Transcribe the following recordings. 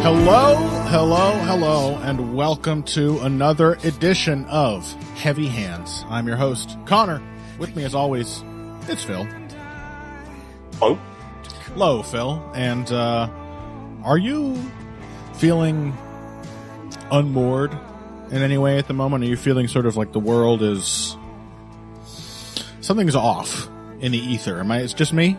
Hello, and welcome to another edition of Heavy Hands. I'm your host, Connor. With me, as always, it's Phil. Hello. Hello, Phil. And are you feeling unmoored in any way at the moment? Are you feeling sort of like the world is... something's off in the ether? It's just me?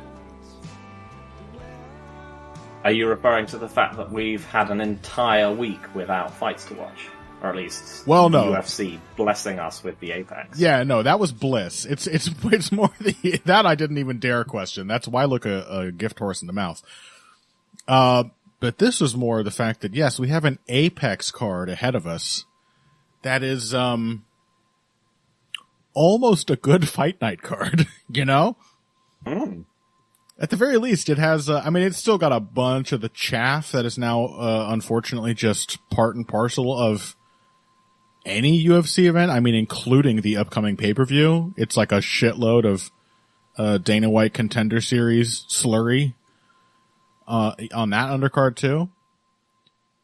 Are you referring to the fact that we've had an entire week without fights to watch? Or at least well, no. UFC blessing us with the Apex? Yeah, no, that was bliss. It's more that I didn't even dare question. That's why look a gift horse in the mouth. But this was more the fact that, yes, we have an Apex card ahead of us that is almost a good fight night card, you know? Mm. At the very least, it has, it's still got a bunch of the chaff that is now, unfortunately, just part and parcel of any UFC event. I mean, including the upcoming pay-per-view. It's like a shitload of Dana White Contender Series slurry on that undercard, too.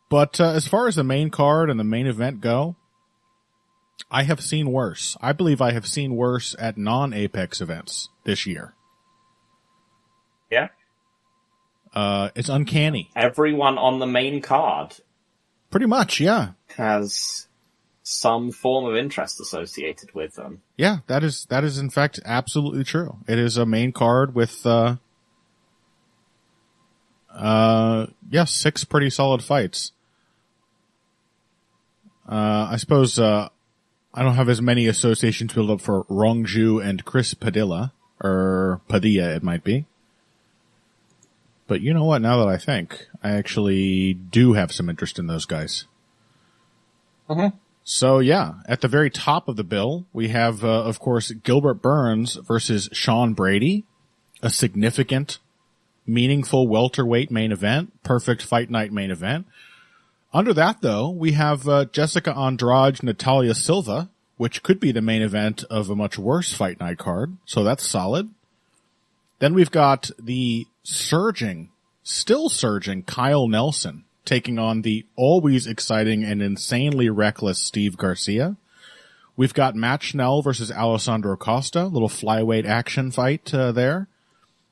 But as far as the main card and the main event go, I have seen worse. I believe I have seen worse at non-Apex events this year. Yeah. It's uncanny. Everyone on the main card Pretty much, yeah. has some form of interest associated with them. Yeah, that is in fact absolutely true. It is a main card with 6 pretty solid fights. I suppose I don't have as many associations built up for Rongju and Chris Padilla, or Padilla it might be. But you know what, now that I think, I actually do have some interest in those guys. Mm-hmm. So yeah, at the very top of the bill, we have, of course, Gilbert Burns versus Sean Brady. A significant, meaningful welterweight main event. Perfect fight night main event. Under that, though, we have Jessica Andrade, Natalia Silva, which could be the main event of a much worse fight night card. So that's solid. Then we've got the still surging Kyle Nelson taking on the always exciting and insanely reckless Steve Garcia. We've got Matt Schnell versus Alessandro Costa, little flyweight action fight there.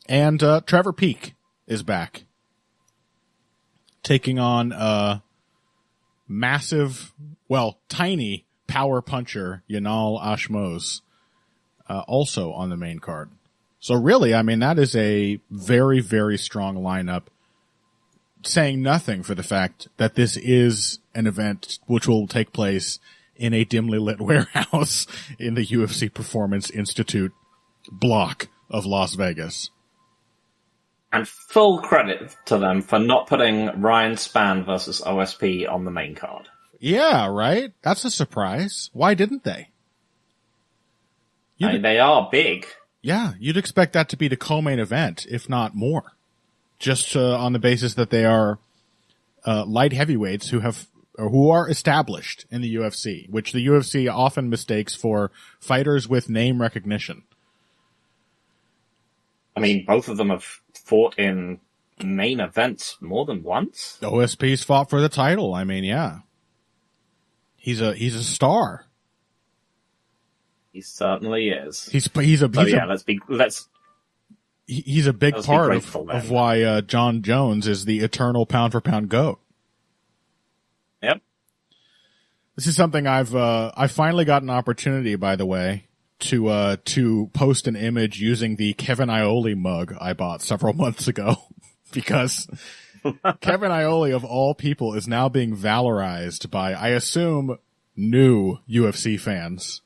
And Trevor Peek is back, taking on massive, tiny power puncher Yanal Ashmouz, also on the main card. So really, that is a very, very strong lineup, saying nothing for the fact that this is an event which will take place in a dimly lit warehouse in the UFC Performance Institute block of Las Vegas. And full credit to them for not putting Ryan Spann versus OSP on the main card. Yeah, right? That's a surprise. Why didn't they? They are big. Yeah, you'd expect that to be the co-main event, if not more. Just on the basis that they are light heavyweights who are established in the UFC, which the UFC often mistakes for fighters with name recognition. Both of them have fought in main events more than once. OSP's fought for the title. Yeah. He's a star. He certainly is. He's a big part of why John Jones is the eternal pound for pound GOAT. Yep. This is something I've finally got an opportunity, by the way, to post an image using the Kevin Iole mug I bought several months ago, because Kevin Iole of all people is now being valorized by, I assume, new UFC fans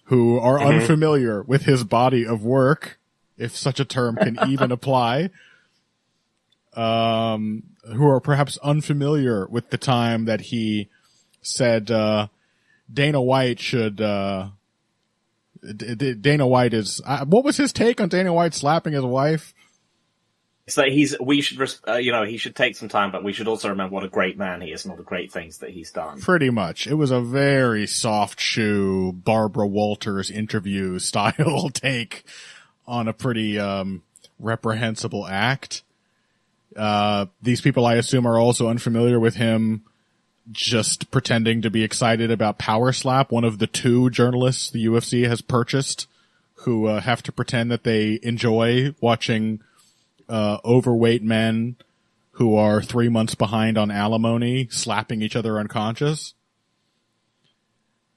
who are unfamiliar with his body of work, if such a term can even apply, who are perhaps unfamiliar with the time that he said Dana White should Dana White is what was his take on Dana White slapping his wife? So he should take some time, but we should also remember what a great man he is and all the great things that he's done. Pretty much. It was a very soft shoe Barbara Walters interview style take on a pretty reprehensible act. These people, I assume, are also unfamiliar with him just pretending to be excited about Power Slap, one of the 2 journalists the UFC has purchased who have to pretend that they enjoy watching overweight men who are 3 months behind on alimony slapping each other unconscious.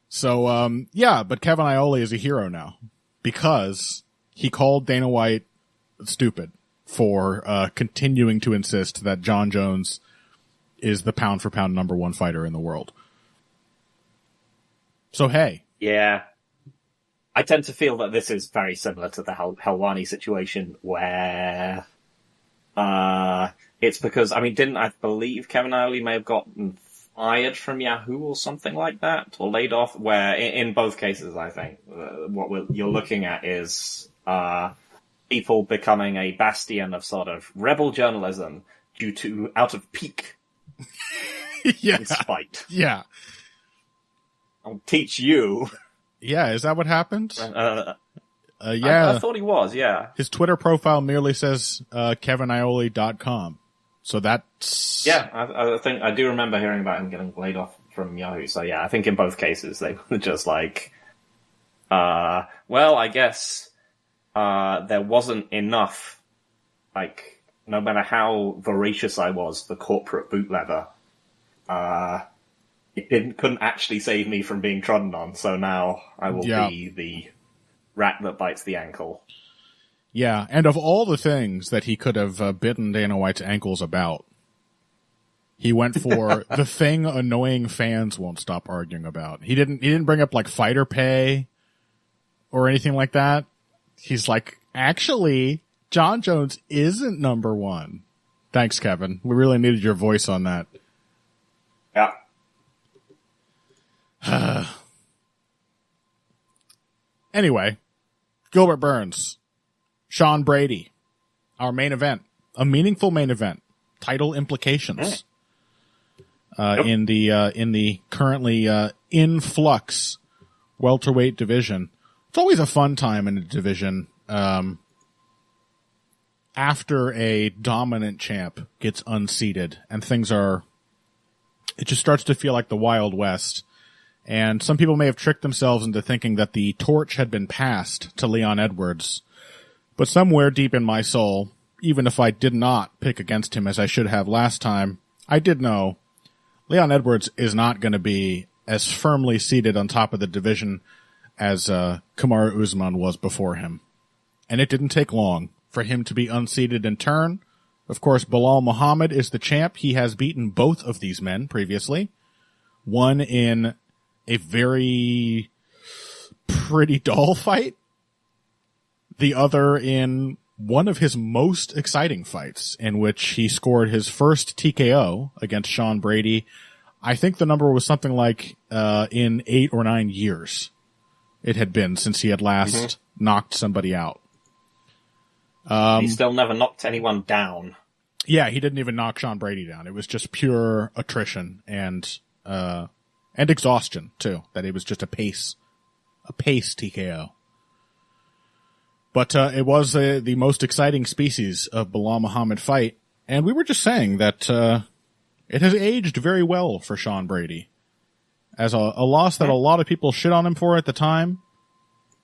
So, but Kevin Iole is a hero now because he called Dana White stupid for continuing to insist that John Jones is the pound-for-pound number 1 fighter in the world. So, hey. Yeah. I tend to feel that this is very similar to the Helwani situation where it's because, didn't I believe Kevin Iole may have gotten fired from Yahoo or something like that, or laid off, where in both cases, I think, what you're looking at is people becoming a bastion of sort of rebel journalism out of pique. Yeah. Spite. Yeah. I'll teach you. Yeah, is that what happened? Yeah. I thought he was, yeah. His Twitter profile merely says KevinIole.com. So that's... Yeah, I think I do remember hearing about him getting laid off from Yahoo. So yeah, I think in both cases they were just like, well, I guess there wasn't enough, like, no matter how voracious I was, the corporate bootlegger, it couldn't actually save me from being trodden on, so now I will be the rat that bites the ankle. Yeah, and of all the things that he could have bitten Dana White's ankles about, he went for the thing annoying fans won't stop arguing about. He didn't bring up like fighter pay or anything like that. He's like, actually, John Jones isn't number 1. Thanks, Kevin. We really needed your voice on that. Yeah. Anyway, Gilbert Burns, Sean Brady, our main event, a meaningful main event, title implications. In the currently in flux welterweight division. It's always a fun time in a division after a dominant champ gets unseated and it just starts to feel like the Wild West. And some people may have tricked themselves into thinking that the torch had been passed to Leon Edwards. But somewhere deep in my soul, even if I did not pick against him as I should have last time, I did know Leon Edwards is not going to be as firmly seated on top of the division as Kamaru Usman was before him. And it didn't take long for him to be unseated in turn. Of course, Bilal Muhammad is the champ. He has beaten both of these men previously. One in a very pretty dull fight. The other in one of his most exciting fights, in which he scored his first TKO against Sean Brady. I think the number was something like in 8 or 9 years it had been since he had last knocked somebody out. He still never knocked anyone down. Yeah, he didn't even knock Sean Brady down. It was just pure attrition and exhaustion too. That it was just a pace TKO. But it was the most exciting species of Bilal Muhammad fight, and we were just saying that it has aged very well for Sean Brady. As a loss that a lot of people shit on him for at the time.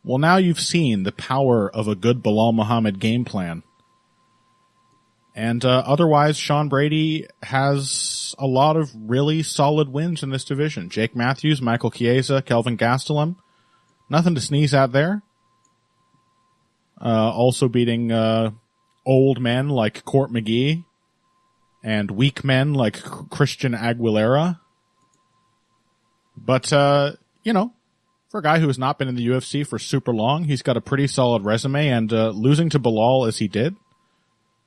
Well, now you've seen the power of a good Bilal Muhammad game plan. And otherwise, Sean Brady has a lot of really solid wins in this division. Jake Matthews, Michael Chiesa, Kelvin Gastelum. Nothing to sneeze at there. Also beating old men like Court McGee and weak men like Christian Aguilera. But, for a guy who has not been in the UFC for super long, he's got a pretty solid resume, and losing to Bilal as he did,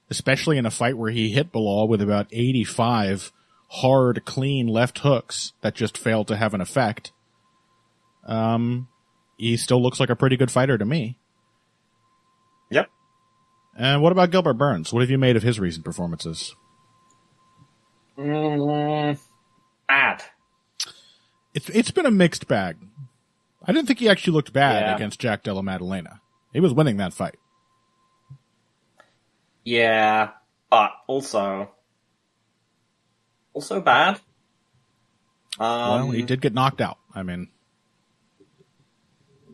especially in a fight where he hit Bilal with about 85 hard, clean left hooks that just failed to have an effect, he still looks like a pretty good fighter to me. Yep. And what about Gilbert Burns? What have you made of his recent performances? Bad. It's been a mixed bag. I didn't think he actually looked bad against Jack Della Maddalena. He was winning that fight. Yeah. but also bad. Well, he did get knocked out. I mean,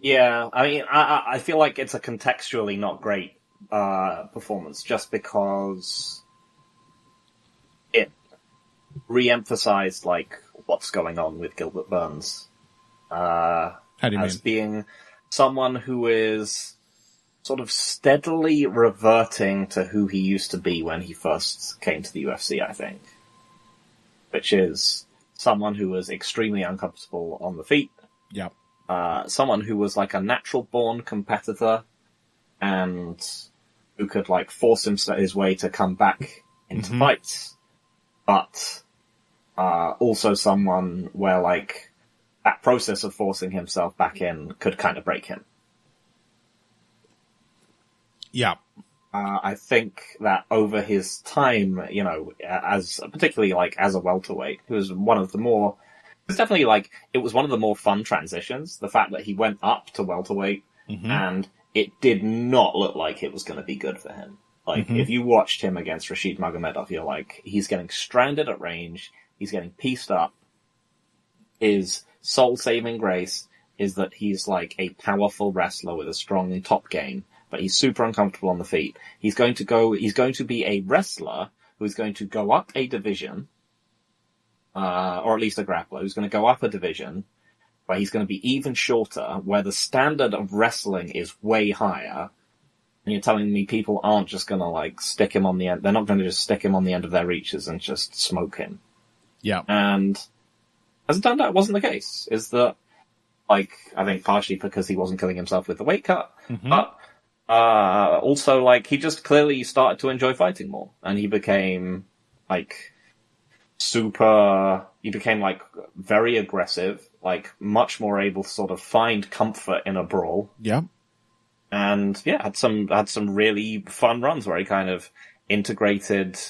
yeah, I feel like it's a contextually not great performance, just because it re-emphasized like what's going on with Gilbert Burns how do you as mean? being someone who is sort of steadily reverting to who he used to be when he first came to the UFC, I think. Which is someone who was extremely uncomfortable on the feet. Yep. Someone who was like a natural-born competitor and who could like force his way to come back into fights. But also someone where like that process of forcing himself back in could kind of break him. Yeah. I think that over his time, you know, as particularly like as a welterweight, it was one of the more. It's definitely like it was one of the more fun transitions. The fact that he went up to welterweight and it did not look like it was going to be good for him. Like if you watched him against Rashid Magomedov, you're like, he's getting stranded at range, he's getting pieced up. His sole saving grace is that he's like a powerful wrestler with a strong top game. But he's super uncomfortable on the feet. He's going to be a wrestler who's going to go up a division, or at least a grappler, who's going to go up a division, where he's going to be even shorter, where the standard of wrestling is way higher, and you're telling me people aren't just going to, like, stick him on the end, they're not going to just stick him on the end of their reaches and just smoke him. Yeah. And, as it turned out, it wasn't the case. Is that, like, I think partially because he wasn't killing himself with the weight cut, but also, like, he just clearly started to enjoy fighting more. And he became, like, like, very aggressive, like, much more able to sort of find comfort in a brawl. Yeah. And, yeah, had some really fun runs where he kind of integrated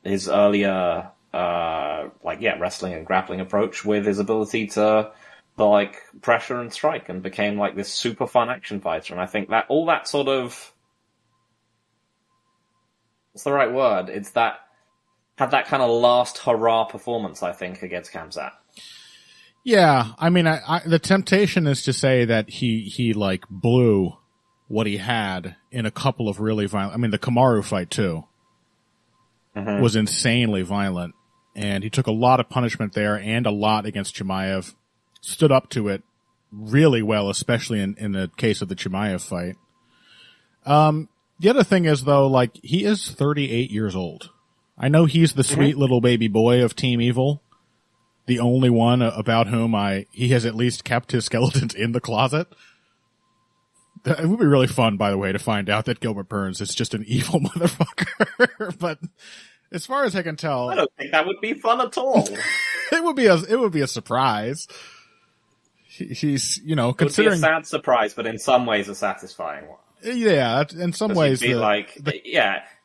his earlier, wrestling and grappling approach with his ability to like pressure and strike, and became like this super fun action fighter. And I think that all that sort of, what's the right word? It's that had that kind of last hurrah performance, I think, against Khamzat. Yeah, I mean, the temptation is to say that he like blew what he had in a couple of really violent. I mean, the Kamaru fight too was insanely violent, and he took a lot of punishment there and a lot against Chimaev. Stood up to it really well, especially in the case of the Chimaev fight. The other thing is, though, like, he is 38 years old. I know he's the sweet little baby boy of Team Evil, the only one about whom he has at least kept his skeletons in the closet. It would be really fun, by the way, to find out that Gilbert Burns is just an evil motherfucker. But as far as I can tell, I don't think that would be fun at all. it would be a surprise. He's, you know, considering... It would be a sad surprise, but in some ways a satisfying one. Yeah, in some ways...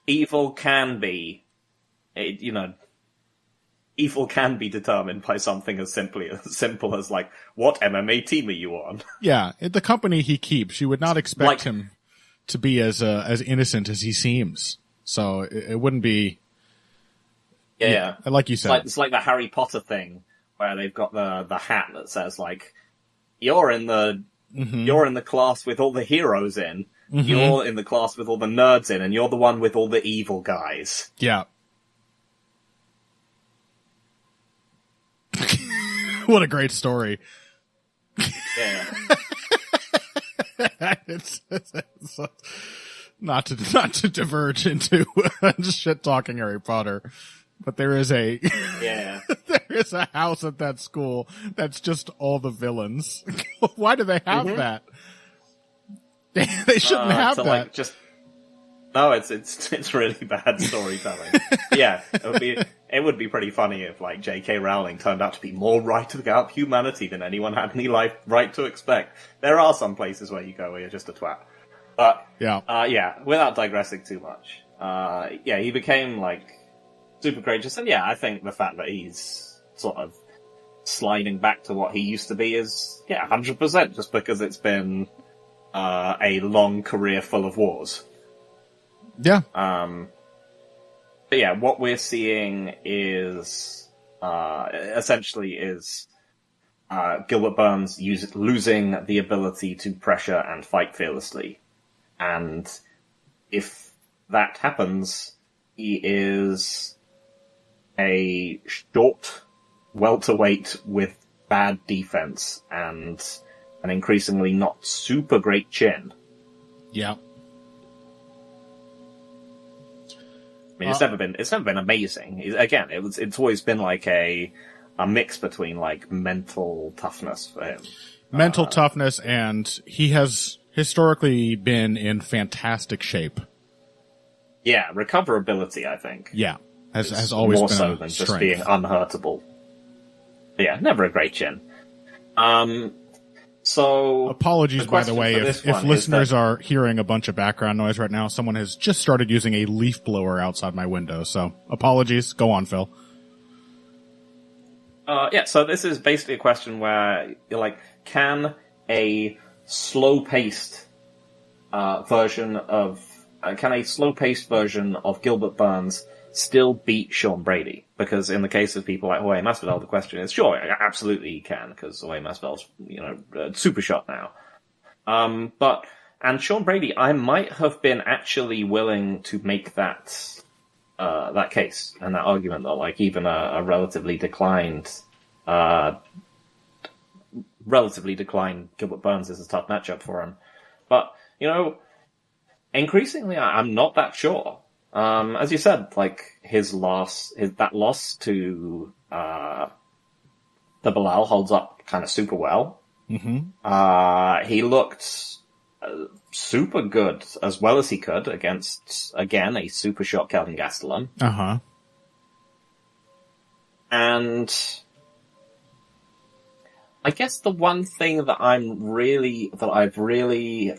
Evil can be... evil can be determined by something as simple as, like, what MMA team are you on? Yeah, the company he keeps, you would not expect him to be as innocent as he seems. So it wouldn't be... Yeah. Like you said. It's like the Harry Potter thing, where they've got the hat that says, like, you're in the class with all the heroes in. You're in the class with all the nerds in, and you're the one with all the evil guys. Yeah. What a great story. Yeah. it's not to diverge into shit talking Harry Potter. But there is there is a house at that school that's just all the villains. Why do they have that? They shouldn't have that. Like, no, it's really bad storytelling. Yeah, it would be pretty funny if like J.K. Rowling turned out to be more right about humanity than anyone had any right to expect. There are some places where you go where you're just a twat. But without digressing too much, he became like super courageous, and I think the fact that he's sort of sliding back to what he used to be is 100%, just because it's been a long career full of wars. Yeah. But yeah, what we're seeing is essentially Gilbert Burns losing the ability to pressure and fight fearlessly. And if that happens, he is a short welterweight with bad defense and an increasingly not super great chin. Yeah. I mean, it's never been amazing. It's always been like a mix between like mental toughness for him. Mental toughness, and he has historically been in fantastic shape. Yeah, recoverability, I think. Yeah, has always more been so a than strength. just being unhurtable. But yeah, never a great chin. So apologies, by the way, if listeners are hearing a bunch of background noise right now. Someone has just started using a leaf blower outside my window, so apologies. Go on, Phil. So this is basically a question where you're like, can a slow-paced version of Gilbert Burns still beat Sean Brady? Because in the case of people like Jorge Masvidal, the question is, sure, absolutely he can, because Jorge Masvidal's, super shot now. And Sean Brady, I might have been actually willing to make that case and that argument, though, like even a relatively declined Gilbert Burns is a tough matchup for him. But, increasingly I'm not that sure. As you said, like that loss to Bilal holds up kind of super well. Mm-hmm. He looked super good as well as he could against, again, a super shot Kelvin Gastelum. Uh-huh. And I guess the one thing that I've really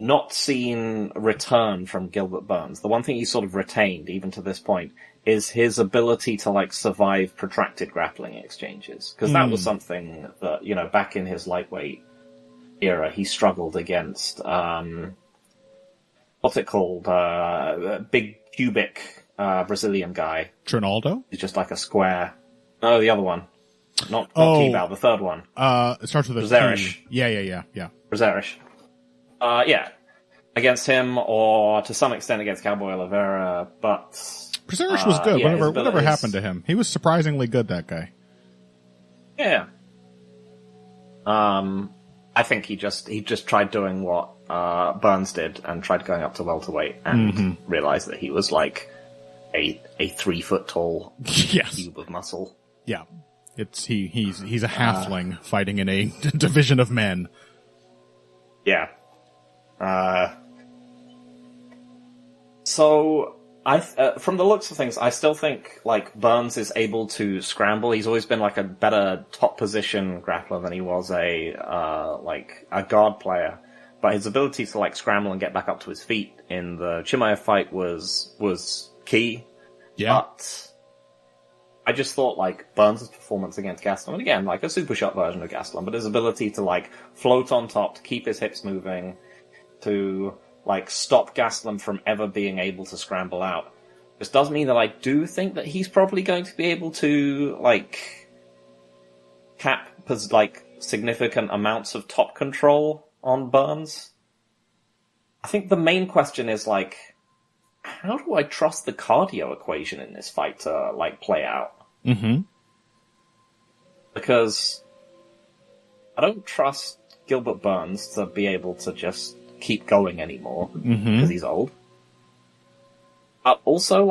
not seen return from Gilbert Burns, the one thing he's sort of retained even to this point, is his ability to survive protracted grappling exchanges. Because that was something that, back in his lightweight era, he struggled against, what's it called? Big cubic Brazilian guy. Trinaldo? He's just like a square. No, the other one. Not T-Bow, the third one. It starts with a Brazerish. T. Yeah. Brazerish. Yeah. Against him, or to some extent against Cowboy Oliveira, but... Brazerish was good. Whatever happened to him? He was surprisingly good, that guy. Yeah. I think he just tried doing what Burns did and tried going up to welterweight and realized that he was like a 3 foot tall cube of muscle. Yeah. He's a halfling fighting in a division of men. Yeah. So from the looks of things, I still think Burns is able to scramble. He's always been a better top position grappler than he was a guard player. But his ability to scramble and get back up to his feet in the Chimaev fight was key. Yeah. But I just thought Burns' performance against Gastelum, and again a super shot version of Gastelum, but his ability to float on top, to keep his hips moving, to stop Gastelum from ever being able to scramble out. This does mean that I do think that he's probably going to be able to cap significant amounts of top control on Burns. I think the main question is how do I trust the cardio equation in this fight to play out? Mm-hmm. Because I don't trust Gilbert Burns to be able to just keep going anymore because he's old. But also,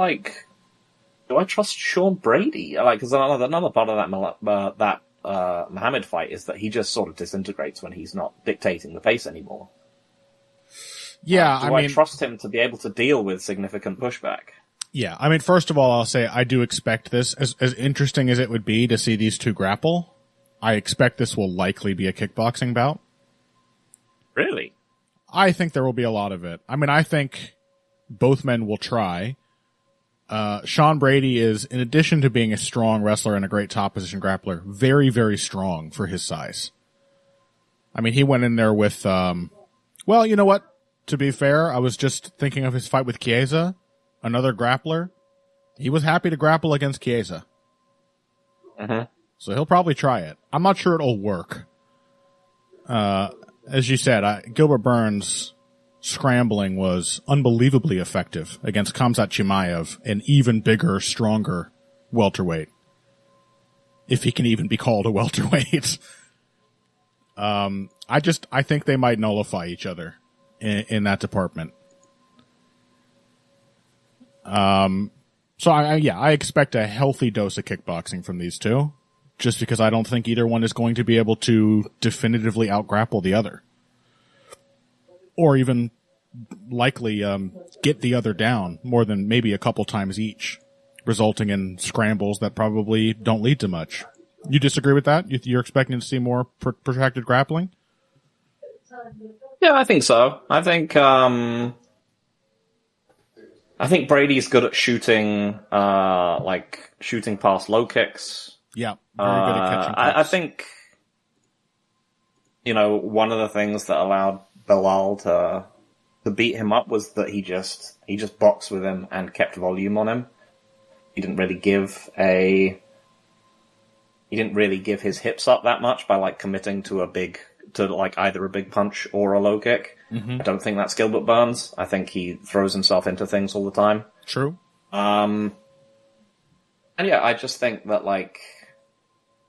do I trust Sean Brady? Because another part of that Muhammad fight is that he just sort of disintegrates when he's not dictating the pace anymore. Yeah, I trust him to be able to deal with significant pushback? Yeah, first of all, I'll say I do expect this, as interesting as it would be to see these two grapple, I expect this will likely be a kickboxing bout. Really? I think there will be a lot of it. I think both men will try. Sean Brady is, in addition to being a strong wrestler and a great top position grappler, very, very strong for his size. He went in there with, well, you know what? to be fair, I was just thinking of his fight with Chiesa, another grappler. He was happy to grapple against Chiesa. So he'll probably try it. I'm not sure it'll work. As you said, Gilbert Burns' scrambling was unbelievably effective against Khamzat Chimaev, an even bigger, stronger welterweight. If he can even be called a welterweight. I think they might nullify each other in that department. So I expect a healthy dose of kickboxing from these two, just because I don't think either one is going to be able to definitively outgrapple the other. Or even likely, get the other down more than maybe a couple times each, resulting in scrambles that probably don't lead to much. You disagree with that? You're expecting to see more protracted grappling? Yeah, I think so. I think Brady's good at shooting, shooting past low kicks. Yeah, very good at catching kicks. I think, one of the things that allowed Bilal to beat him up was that he just boxed with him and kept volume on him. He didn't really give his hips up that much by committing to either a big punch or a low kick. I don't think that's Gilbert Burns. I think he throws himself into things all the time. True. And yeah, I just think that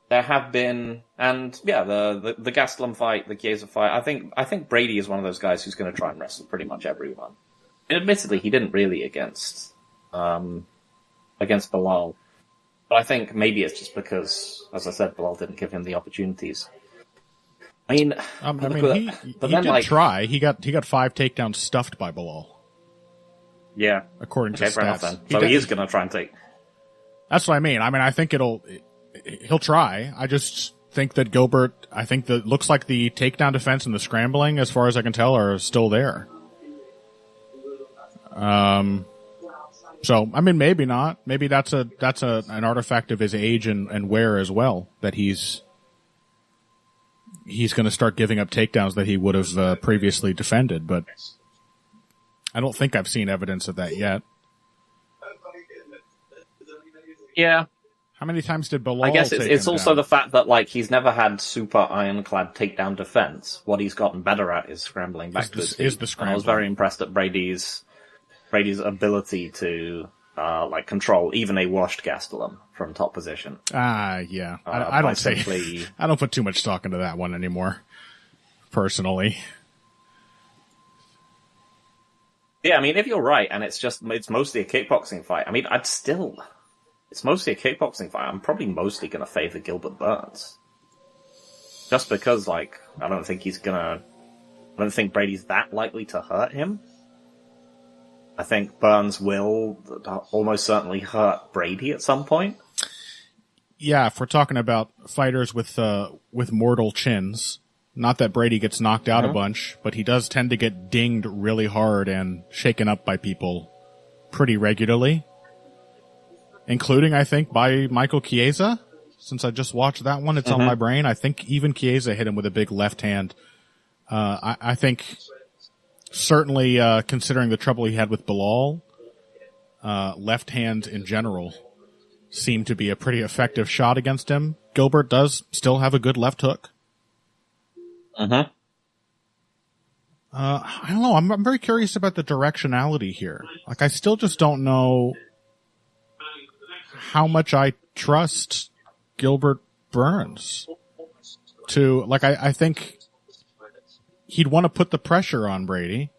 there have been, and yeah, the Gastelum fight, the Chiesa fight. I think Brady is one of those guys who's going to try and wrestle pretty much everyone. And admittedly, he didn't really against Bilal, but I think maybe it's just because, as I said, Bilal didn't give him the opportunities. He did try. He got 5 takedowns stuffed by Bilal. Yeah, according to stats. Enough, then. He is going to try and take. That's what I mean. I think he'll try. I just think that Gilbert, looks like the takedown defense and the scrambling, as far as I can tell, are still there. So, maybe not. Maybe that's an artifact of his age and wear as well, that he's going to start giving up takedowns that he would have previously defended, but I don't think I've seen evidence of that yet. Yeah. How many times did Bilal I guess it's also down? the fact that he's never had super ironclad takedown defense. What he's gotten better at is scrambling back to his feet. The scrambling. And I was very impressed at Brady's ability to control even a washed Gastelum from top position. Yeah. I don't put too much stock into that one anymore, personally. Yeah, if you're right, and it's mostly a kickboxing fight. It's mostly a kickboxing fight. I'm probably mostly going to favor Gilbert Burns. Just because, I don't think Brady's that likely to hurt him. I think Burns will almost certainly hurt Brady at some point. Yeah, if we're talking about fighters with mortal chins, not that Brady gets knocked out a bunch, but he does tend to get dinged really hard and shaken up by people pretty regularly. Including, I think, by Michael Chiesa. Since I just watched that one, it's on my brain. I think even Chiesa hit him with a big left hand. I think certainly, considering the trouble he had with Bilal, left hands in general seem to be a pretty effective shot against him. Gilbert does still have a good left hook. I don't know. I'm very curious about the directionality here. I still just don't know how much I trust Gilbert Burns to, I think he'd want to put the pressure on Brady,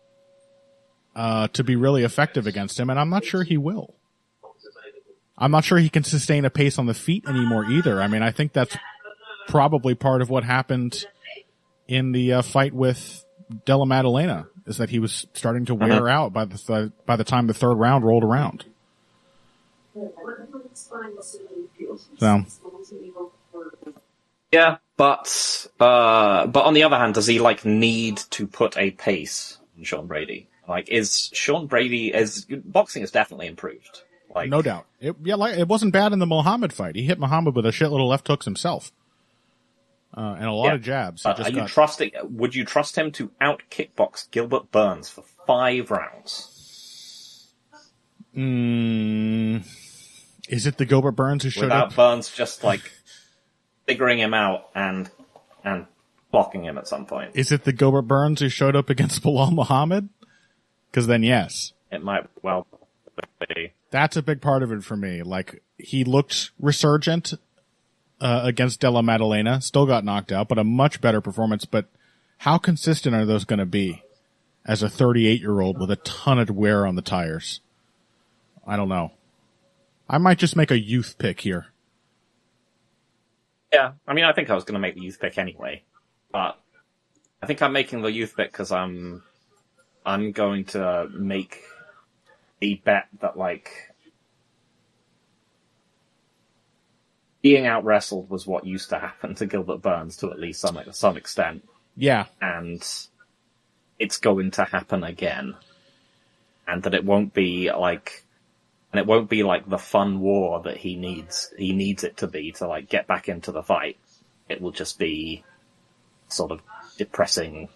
to be really effective against him, and I'm not sure he will. I'm not sure he can sustain a pace on the feet anymore either. I think that's probably part of what happened in the fight with Della Maddalena, is that he was starting to wear out by the time the third round rolled around. So. Yeah, but on the other hand, does he need to put a pace on Sean Brady? Is Sean Brady boxing has definitely improved. No doubt. It wasn't bad in the Muhammad fight. He hit Muhammad with a shitload of left hooks himself. and a lot of jabs. But are you trusting? Would you trust him to out kickbox Gilbert Burns for 5 rounds? Is it the Gilbert Burns who showed up? Without Burns just like figuring him out and blocking him at some point. Is it the Gilbert Burns who showed up against Bilal Muhammad? Because then yes. It might well be. That's a big part of it for me. Like, he looked resurgent against Della Maddalena, still got knocked out, but a much better performance. But how consistent are those going to be as a 38-year-old with a ton of wear on the tires? I don't know. I might just make a youth pick here. Yeah, I mean, I think I was going to make the youth pick anyway, but I think I'm making the youth pick because I'm going to make a bet that, like, being out wrestled was what used to happen to Gilbert Burns to at least some extent. Yeah. And it's going to happen again. And that it won't be like the fun war that he needs it to be to, like, get back into the fight. It will just be sort of depressing.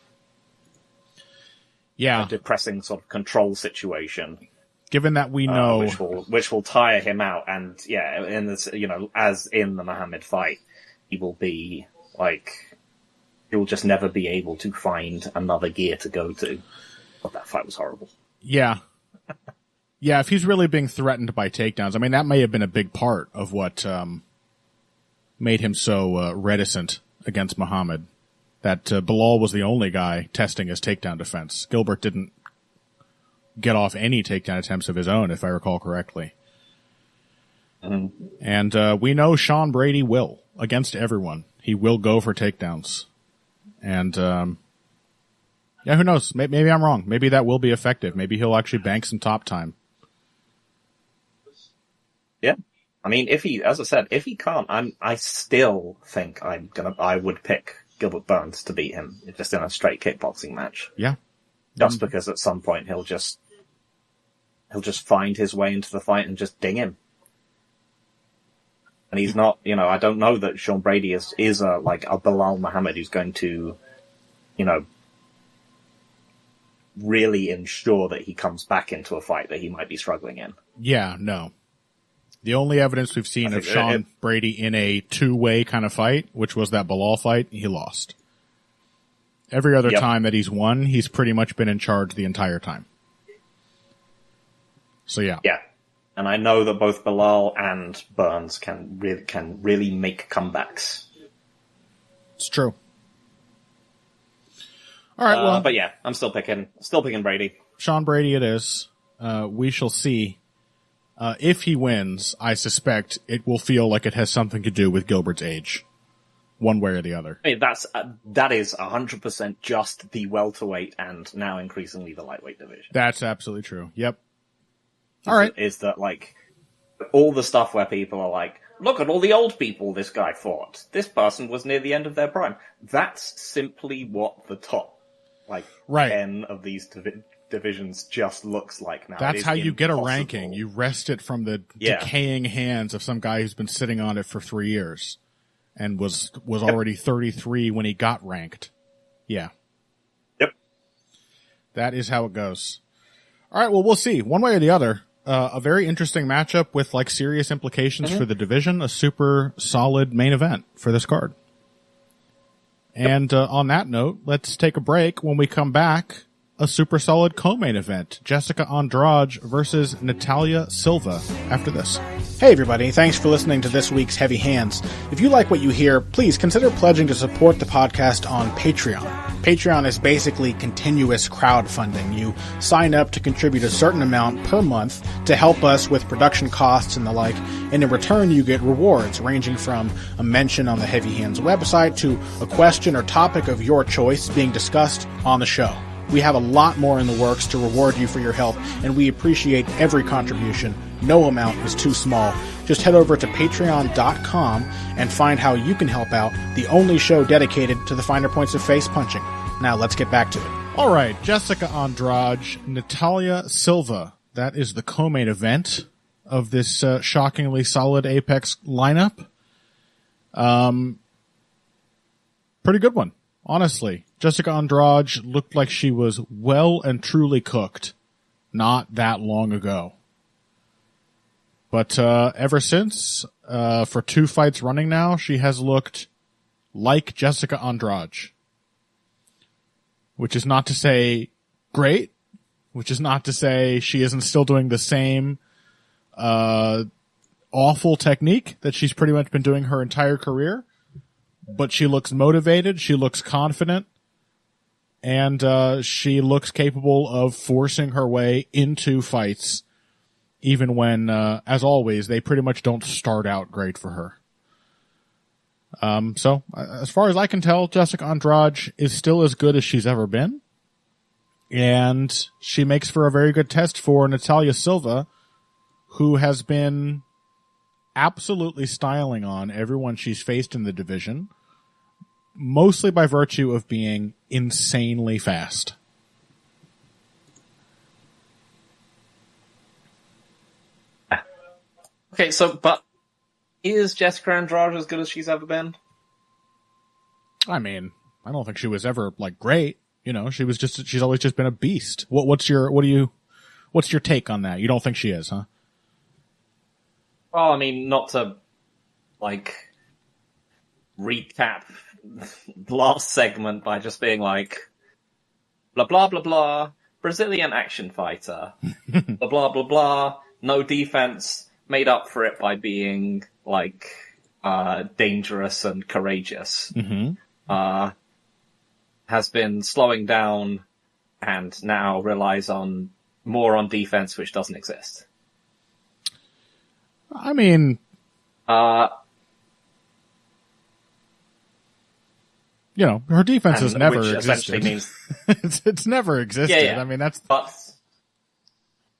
Yeah. A depressing sort of control situation. Given that we know, which will tire him out, and in this, as in the Muhammad fight, he will be like, he'll just never be able to find another gear to go to. But that fight was horrible. Yeah. Yeah, if he's really being threatened by takedowns, I mean, that may have been a big part of what made him so reticent against Muhammad. That Bilal was the only guy testing his takedown defense. Gilbert didn't get off any takedown attempts of his own, if I recall correctly. Mm-hmm. And we know Sean Brady will, against everyone. He will go for takedowns. And who knows? Maybe I'm wrong. Maybe that will be effective. Maybe he'll actually bank some top time. Yeah. I mean, if he can't, I still think I would pick Gilbert Burns to beat him, just in a straight kickboxing match. Yeah. Just because at some point he'll just find his way into the fight and just ding him. And he's not, I don't know that Sean Brady is a Bilal Muhammad who's going to, really ensure that he comes back into a fight that he might be struggling in. Yeah, no. The only evidence we've seen of Sean Brady in a two-way kind of fight, which was that Bilal fight, he lost. Every other time that he's won, he's pretty much been in charge the entire time. So yeah. Yeah. And I know that both Bilal and Burns can really make comebacks. It's true. All right, well. But yeah, I'm still picking Brady. Sean Brady it is. We shall see. If he wins, I suspect it will feel like it has something to do with Gilbert's age. One way or the other. I mean, that is 100% just the welterweight and now increasingly the lightweight division. That's absolutely true. Yep. All right. Is that, like, all the stuff where people are like, look at all the old people this guy fought. This person was near the end of their prime. That's simply what the top, 10 of these divisions just looks like now. That's how you get a ranking. You wrest it from the decaying hands of some guy who's been sitting on it for 3 years and was already 33 when he got ranked. Yeah. Yep. That is how it goes. All right, well, we'll see. One way or the other, a very interesting matchup with serious implications for the division, a super solid main event for this card. And on that note, let's take a break. When we come back, a super solid co-main event, Jessica Andrade versus Natalia Silva after this. Hey everybody, thanks for listening to this week's Heavy Hands. If you like what you hear, please consider pledging to support the podcast on Patreon. Patreon is basically continuous crowdfunding. You sign up to contribute a certain amount per month to help us with production costs and the like, and in return you get rewards ranging from a mention on the Heavy Hands website to a question or topic of your choice being discussed on the show. We have a lot more in the works to reward you for your help, and we appreciate every contribution. No amount is too small. Just head over to patreon.com and find how you can help out, the only show dedicated to the finer points of face punching. Now let's get back to it. All right, Jessica Andrade, Natalia Silva. That is the co-main event of this shockingly solid Apex lineup. pretty good one, honestly. Jessica Andrade looked like she was well and truly cooked not that long ago. But ever since, for 2 fights running now, she has looked like Jessica Andrade. Which is not to say great, which is not to say she isn't still doing the same awful technique that she's pretty much been doing her entire career. But she looks motivated, she looks confident, and she looks capable of forcing her way into fights, even when, as always, they pretty much don't start out great for her. So, as far as I can tell, Jessica Andrade is still as good as she's ever been. And she makes for a very good test for Natalia Silva, who has been absolutely styling on everyone she's faced in the division, mostly by virtue of being insanely fast. Okay, but is Jessica Andrade as good as she's ever been? I mean, I don't think she was ever, great. You know, she's always just been a beast. What's your take on that? You don't think she is, huh? Well, I mean, not to, recap the last segment by just being blah, blah, blah, blah, Brazilian action fighter, blah, blah, blah, blah, no defense, made up for it by being, dangerous and courageous. Mm-hmm. Has been slowing down and now relies more on defense, which doesn't exist. I mean, her defense has never existed. Means... it's never existed. Yeah. I mean, that's... But...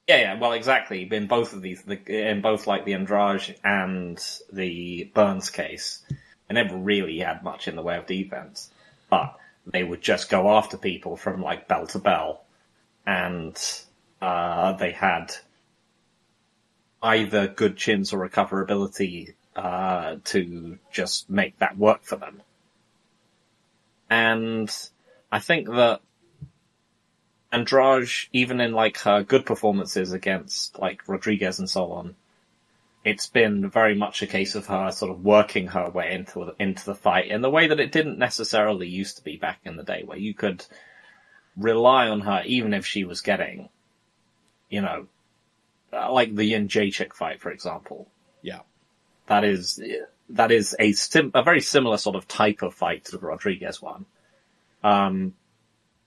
Yeah, well, exactly. In both of these, in both the Andrade and the Burns case, they never really had much in the way of defense. But they would just go after people from bell to bell, and they had either good chins or recoverability to just make that work for them. And I think that Andrade, even in her good performances against Rodriguez and so on, it's been very much a case of her sort of working her way into the fight in the way that it didn't necessarily used to be back in the day, where you could rely on her even if she was getting, like the Jędrzejczyk fight, for example. Yeah, that is a very similar sort of type of fight to the Rodriguez one.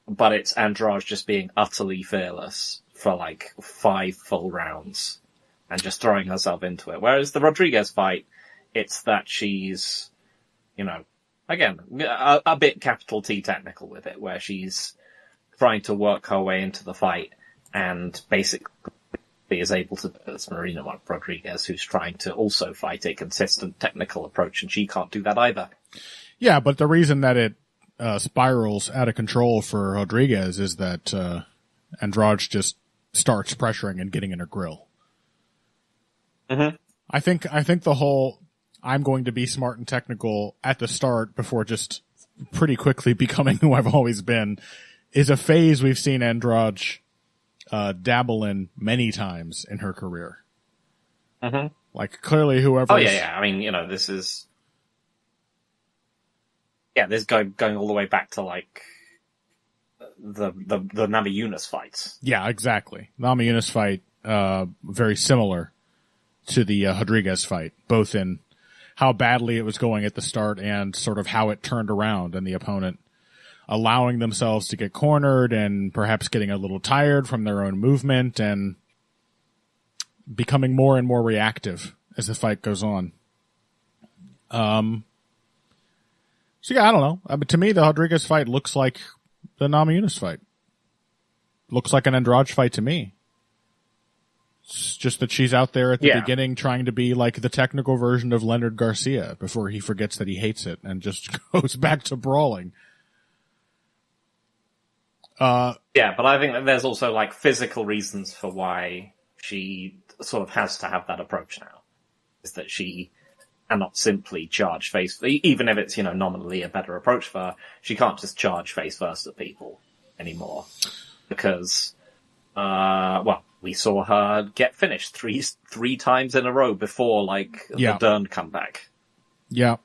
But it's Andrade just being utterly fearless for 5 full rounds and just throwing herself into it. Whereas the Rodriguez fight, it's that she's, again, a bit capital T technical with it, where she's trying to work her way into the fight and basically is able to, it's Marina Rodriguez, who's trying to also fight a consistent technical approach, and she can't do that either. Yeah, but the reason that it spirals out of control for Rodriguez is that Andrade just starts pressuring and getting in her grill. Mm-hmm. I think the whole I'm going to be smart and technical at the start before just pretty quickly becoming who I've always been is a phase we've seen Andrade dabble in many times in her career. Mm-hmm. Clearly whoever. Oh yeah. I mean, this is. Yeah, this going all the way back to the Namajunas fights. Yeah, exactly. Namajunas fight, very similar to the Rodriguez fight, both in how badly it was going at the start and sort of how it turned around and the opponent allowing themselves to get cornered and perhaps getting a little tired from their own movement and becoming more and more reactive as the fight goes on. So yeah, I don't know. But to me, the Rodriguez fight looks like the Namajunas fight. Looks like an Andrade fight to me. It's just that she's out there at the beginning trying to be like the technical version of Leonard Garcia before he forgets that he hates it and just goes back to brawling. Yeah, but I think that there's also physical reasons for why she sort of has to have that approach now. Is that she cannot simply charge face, even if it's, nominally a better approach for her, she can't just charge face first at people anymore. Because, we saw her get finished three times in a row before, the Dern comeback. Yeah.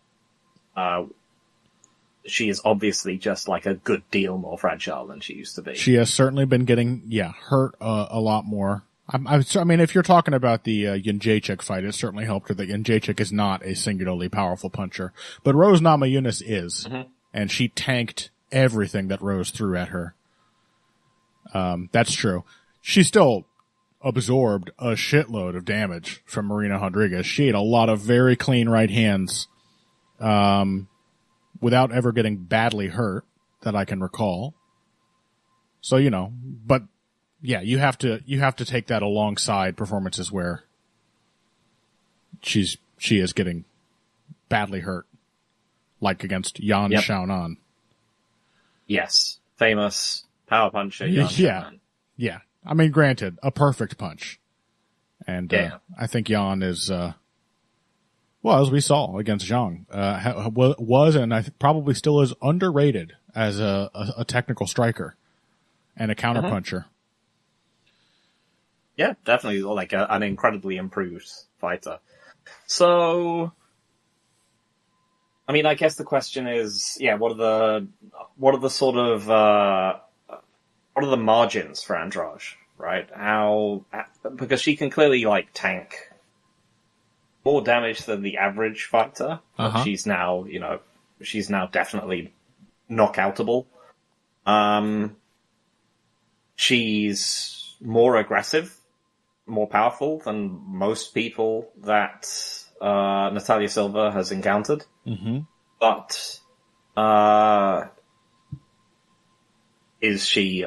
She is obviously just, a good deal more fragile than she used to be. She has certainly been getting, hurt a lot more. I mean, if you're talking about the Jędrzejczyk fight, it certainly helped her that Jędrzejczyk is not a singularly powerful puncher. But Rose Namajunas is, and she tanked everything that Rose threw at her. That's true. She still absorbed a shitload of damage from Marina Rodriguez. She had a lot of very clean right hands, without ever getting badly hurt that I can recall. So, but yeah, you have to take that alongside performances where she is getting badly hurt, like against Yan Xiaonan. Yes. Famous power puncher, Yan Xiaonan. Yeah. I mean, granted, a perfect punch. And, I think Yan is, as we saw against Zhang, was and I probably still is underrated as a technical striker and a counterpuncher. Yeah, definitely an incredibly improved fighter. So, I mean, I guess the question is, what are the sort of, what are the margins for Andrade, right? Because she can clearly tank more damage than the average fighter. She's now, definitely knockoutable. She's more aggressive, more powerful than most people that Natalia Silva has encountered. But is she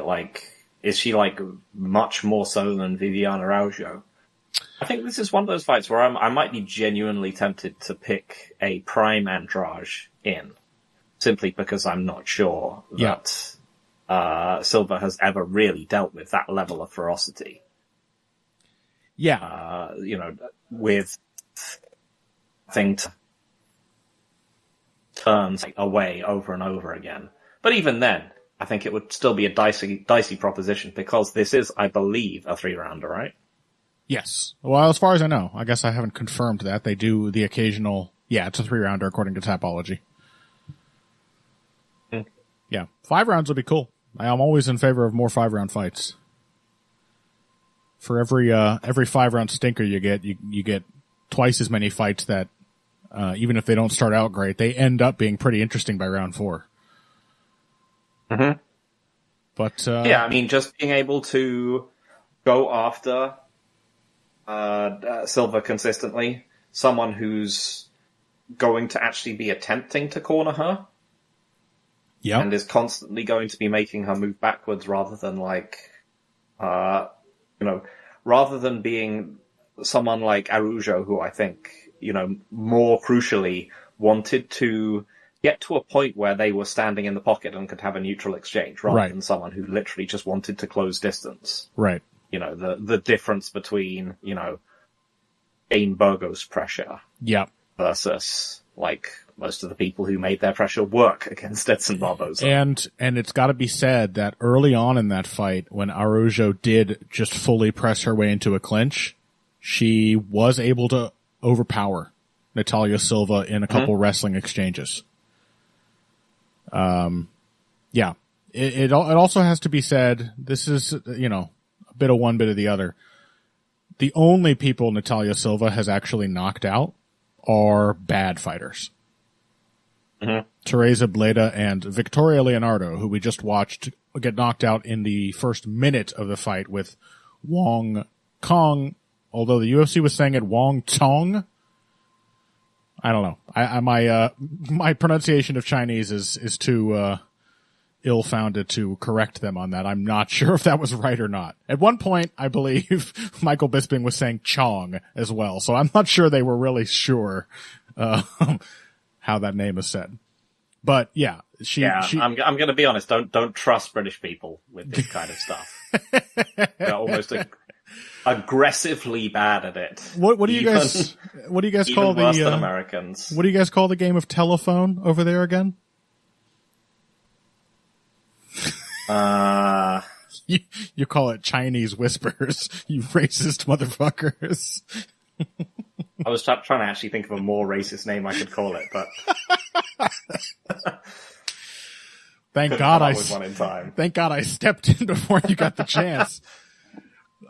much more so than Viviane Araújo? I think this is one of those fights where I might be genuinely tempted to pick a prime Andrade in, simply because I'm not sure that Silva has ever really dealt with that level of ferocity. Yeah. With things turns away over and over again. But even then, I think it would still be a dicey proposition because this is, I believe, a 3-rounder, right? Yes. Well, as far as I know, I guess I haven't confirmed that. They do the occasional, it's a 3-rounder according to Tapology. Yeah. 5 rounds would be cool. I'm always in favor of more 5-round fights. For every 5-round stinker you get twice as many fights that, even if they don't start out great, they end up being pretty interesting by round 4. But, I mean, just being able to go after, Silva consistently, someone who's going to actually be attempting to corner her. Yeah. And is constantly going to be making her move backwards rather than rather than being someone like Araújo, who I think, more crucially wanted to get to a point where they were standing in the pocket and could have a neutral exchange rather than someone who literally just wanted to close distance. Right. The difference between, Jane Burgos pressure. Versus, most of the people who made their pressure work against Edson Barboza. And it's gotta be said that early on in that fight, when Araújo did just fully press her way into a clinch, she was able to overpower Natalia Silva in a couple wrestling exchanges. It also has to be said, this is, a bit of one, bit of the other. The only people Natalia Silva has actually knocked out are bad fighters. Teresa Bleda and Victoria Leonardo, who we just watched get knocked out in the first minute of the fight with Wong Kong, although the UFC was saying it Wong Tong. I don't know. My pronunciation of Chinese is too ill-founded to correct them on that. I'm not sure if that was right or not. At one point, I believe Michael Bisping was saying Chong as well, so I'm not sure they were really sure how that name is said. But yeah, I'm going to be honest. Don't trust British people with this kind of stuff. aggressively bad at it. What do you guys call even worse than Americans? What do you guys call the game of telephone over there again? You call it Chinese whispers, you racist motherfuckers. I was trying to actually think of a more racist name I could call it, but thank God I stepped in before you got the chance.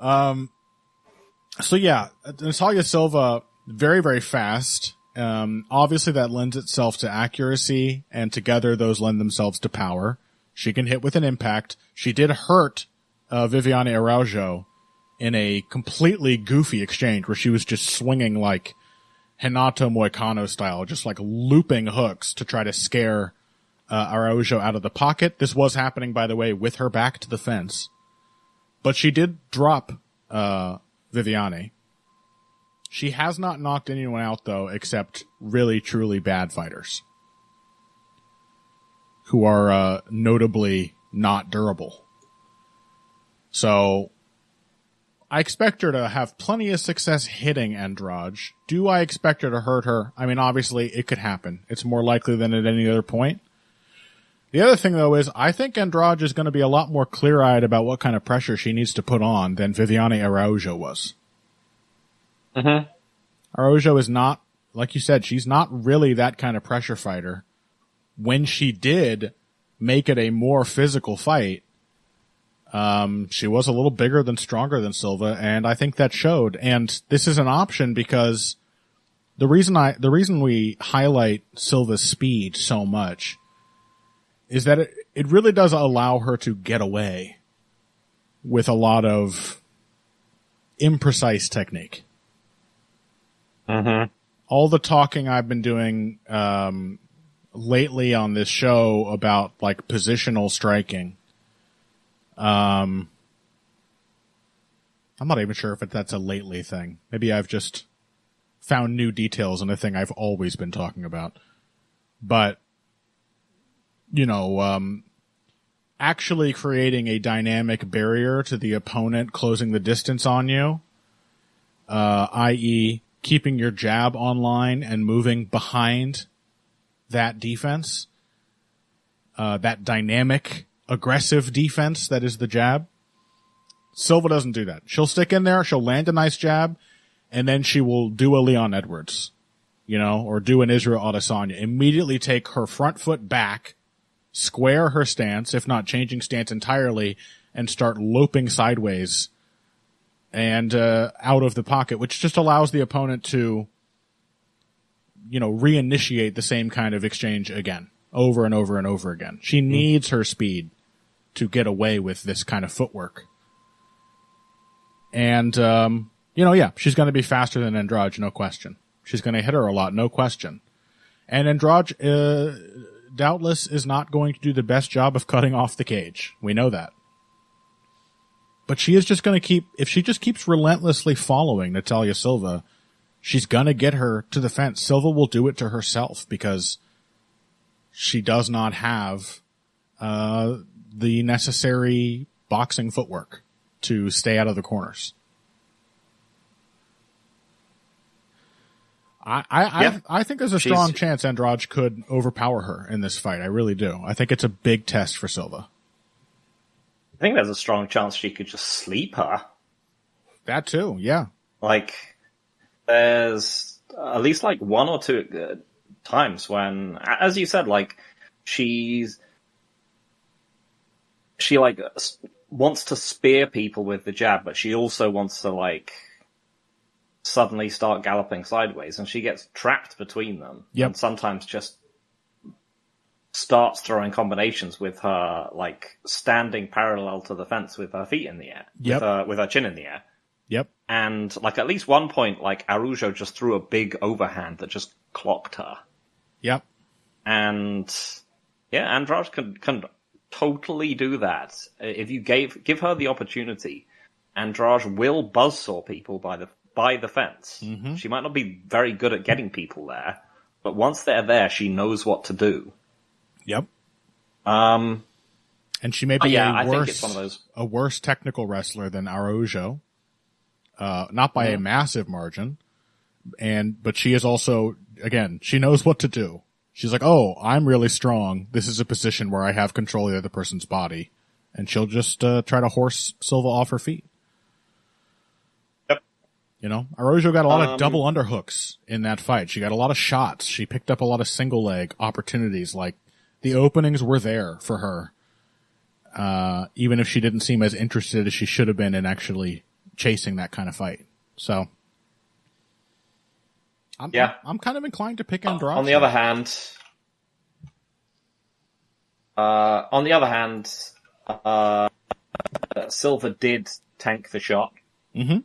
So yeah, Natalia Silva, very, very fast. Obviously that lends itself to accuracy, and together those lend themselves to power. She can hit with an impact. She did hurt Viviane Araujo in a completely goofy exchange where she was just swinging like Renato Moicano style, just like looping hooks to try to scare Araujo out of the pocket. This was happening, by the way, with her back to the fence. But she did drop Viviane. She has not knocked anyone out, though, except really, truly bad fighters who are notably not durable. So I expect her to have plenty of success hitting Andrade. Do I expect her to hurt her? I mean, obviously, it could happen. It's more likely than at any other point. The other thing, though, is I think Andrade is going to be a lot more clear-eyed about what kind of pressure she needs to put on than Viviane Araujo was. Mm-hmm. Araujo is not, like you said, she's not really that kind of pressure fighter. When she did make it a more physical fight, she was a little bigger than stronger than Silva, and I think that showed. And this is an option because the reason we highlight Silva's speed so much is that it really does allow her to get away with a lot of imprecise technique. Mm-hmm. All the talking I've been doing lately on this show about like positional striking, I'm not even sure if that's a lately thing. Maybe I've just found new details in a thing I've always been talking about. But you know, actually creating a dynamic barrier to the opponent closing the distance on you, i.e. keeping your jab online and moving behind that defense, that dynamic, aggressive defense that is the jab. Silva doesn't do that. She'll stick in there, she'll land a nice jab, and then she will do a Leon Edwards, you know, or do an Israel Adesanya. Immediately take her front foot back, square her stance, if not changing stance entirely, and start loping sideways and out of the pocket, which just allows the opponent to, you know, reinitiate the same kind of exchange again, over and over and over again. She needs her speed to get away with this kind of footwork. And, you know, yeah, she's going to be faster than Andrade, no question. She's going to hit her a lot, no question. And Andrade, doubtless is not going to do the best job of cutting off the cage. We know that. But she is just going to if she just keeps relentlessly following Natalia Silva, she's going to get her to the fence. Silva will do it to herself because she does not have the necessary boxing footwork to stay out of the corners. I think there's a strong chance Andrade could overpower her in this fight. I really do. I think it's a big test for Silva. I think there's a strong chance she could just sleep her. That too, yeah. Like, there's at least like one or two times when, as you said, like, she like wants to spear people with the jab, but she also wants to like suddenly start galloping sideways, and she gets trapped between them. Yep. And sometimes just starts throwing combinations with her like standing parallel to the fence with her feet in the air, with her chin in the air. Yep. And like at least one point, like Araujo just threw a big overhand that just clocked her. Yep. And yeah, Andrade can totally do that. If you give her the opportunity, Andrade will buzzsaw people by the fence. Mm-hmm. She might not be very good at getting people there, but once they're there, she knows what to do. Yep. And she may be I think it's one of those. a worse technical wrestler than Araujo. not by a massive margin. But she is also, again, she knows what to do. She's like, oh, I'm really strong. This is a position where I have control of the other person's body. And she'll just try to horse Silva off her feet. Yep. You know, Araujo got a lot of double underhooks in that fight. She got a lot of shots. She picked up a lot of single leg opportunities. Like, the openings were there for her. Even if she didn't seem as interested as she should have been in actually chasing that kind of fight. So, I'm kind of inclined to pick Andrade. On the other hand, Silva did tank the shot. Mm-hmm.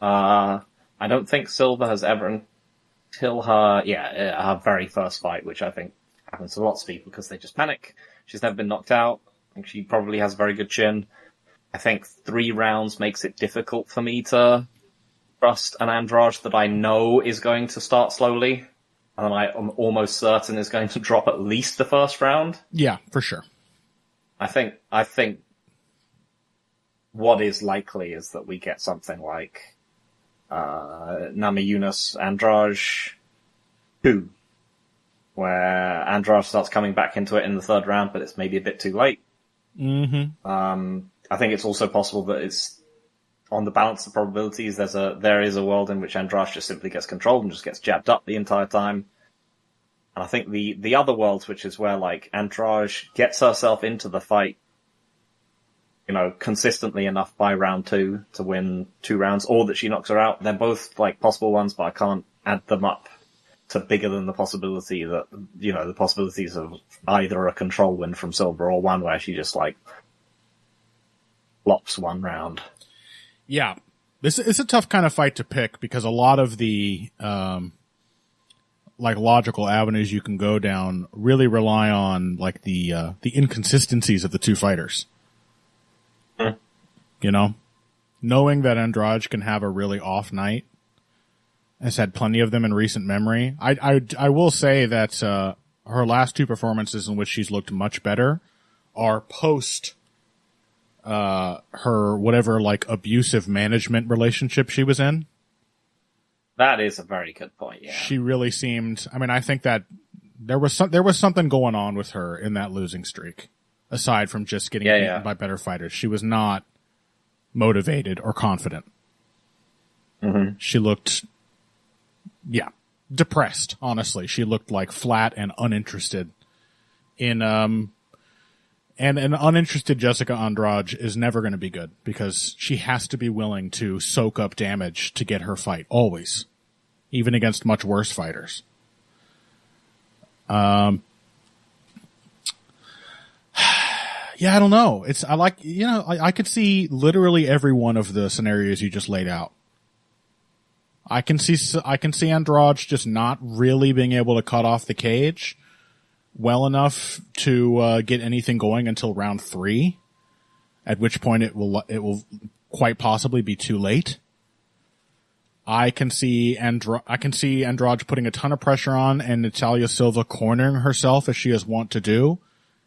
I don't think Silva has ever, until her very first fight, which I think happens to lots of people because they just panic. She's never been knocked out. I think she probably has a very good chin. I think 3 rounds makes it difficult for me to trust an Andrade that I know is going to start slowly, and I am almost certain is going to drop at least the first round. Yeah, for sure. I think what is likely is that we get something like Namajunas Andrade 2, where Andrade starts coming back into it in the 3rd round, but it's maybe a bit too late. Mm-hmm. I think it's also possible that it's on the balance of probabilities. There is a world in which Andrade just simply gets controlled and just gets jabbed up the entire time. And I think the other world, which is where like Andrade gets herself into the fight, you know, consistently enough by round 2 to win 2 rounds, or that she knocks her out. They're both like possible ones, but I can't add them up to bigger than the possibility that, you know, the possibilities of either a control win from Silva or one where she just like flops 1 round. Yeah. It's a tough kind of fight to pick because a lot of the, like logical avenues you can go down really rely on like the inconsistencies of the 2 fighters. You know, knowing that Andrade can have a really off night, has had plenty of them in recent memory. I will say that, her last 2 performances in which she's looked much better are post, her whatever like abusive management relationship she was in. That is a very good point. Yeah. She really seemed, I mean, I think that there was something going on with her in that losing streak, aside from just getting beaten by better fighters. She was not motivated or confident. Mm-hmm. She looked, depressed, honestly. She looked like flat and uninterested in, and an uninterested Jessica Andrade is never going to be good because she has to be willing to soak up damage to get her fight, always. Even against much worse fighters. Yeah, I don't know. I could see literally every one of the scenarios you just laid out. I can see Andrade just not really being able to cut off the cage well enough to get anything going until round 3, at which point it will quite possibly be too late. I can see Andrade putting a ton of pressure on and Natalia Silva cornering herself as she is wont to do,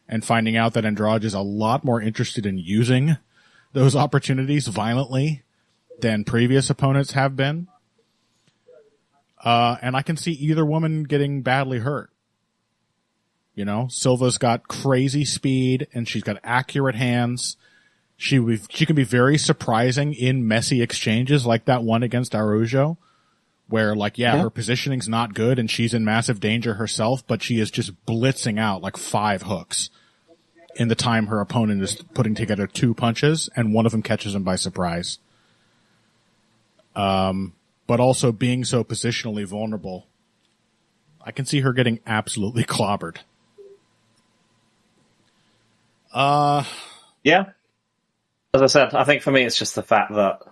and finding out that Andrade is a lot more interested in using those opportunities violently than previous opponents have been. And I can see either woman getting badly hurt. You know, Silva's got crazy speed and she's got accurate hands. She can be very surprising in messy exchanges like that one against Araujo, where her positioning's not good and she's in massive danger herself, but she is just blitzing out like 5 hooks in the time her opponent is putting together 2 punches and one of them catches him by surprise. But also being so positionally vulnerable, I can see her getting absolutely clobbered. Yeah. As I said, I think for me it's just the fact that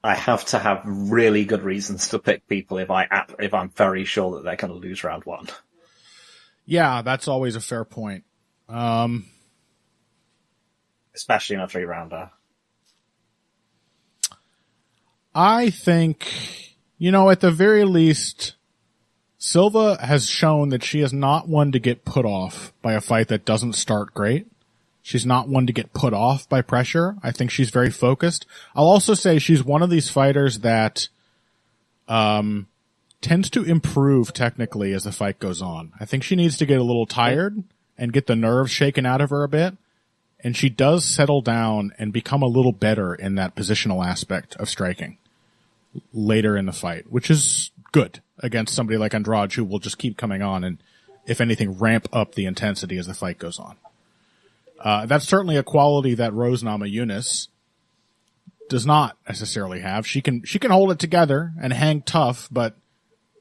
I have to have really good reasons to pick people if I'm very sure that they're going to lose round 1. Yeah, that's always a fair point. Especially in a 3-rounder. I think, at the very least, Silva has shown that she is not one to get put off by a fight that doesn't start great. She's not one to get put off by pressure. I think she's very focused. I'll also say she's one of these fighters that tends to improve technically as the fight goes on. I think she needs to get a little tired and get the nerves shaken out of her a bit. And she does settle down and become a little better in that positional aspect of striking later in the fight, which is good against somebody like Andrade, who will just keep coming on and, if anything, ramp up the intensity as the fight goes on. That's certainly a quality that Rose Namajunas does not necessarily have. She can hold it together and hang tough, but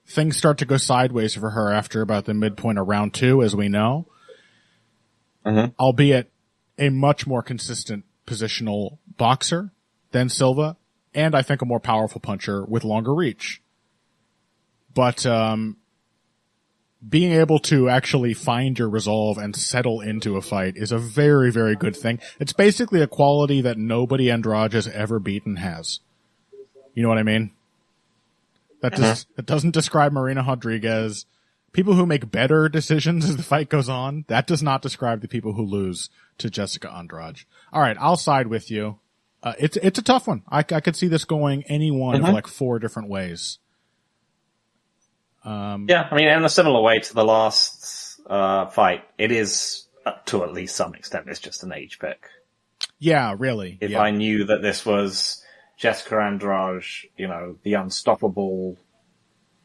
things start to go sideways for her after about the midpoint of round 2, as we know. Albeit a much more consistent positional boxer than Silva, and I think a more powerful puncher with longer reach. But being able to actually find your resolve and settle into a fight is a very, very good thing. It's basically a quality that nobody Andrade has ever beaten has. You know what I mean? That doesn't describe Marina Rodriguez. People who make better decisions as the fight goes on, that does not describe the people who lose to Jessica Andrade. All right, I'll side with you. It's a tough one. I could see this going any one of like 4 different ways. Yeah, I mean, in a similar way to the last fight, it is, to at least some extent, it's just an age pick. Yeah, really. If I knew that this was Jessica Andrade, you know, the unstoppable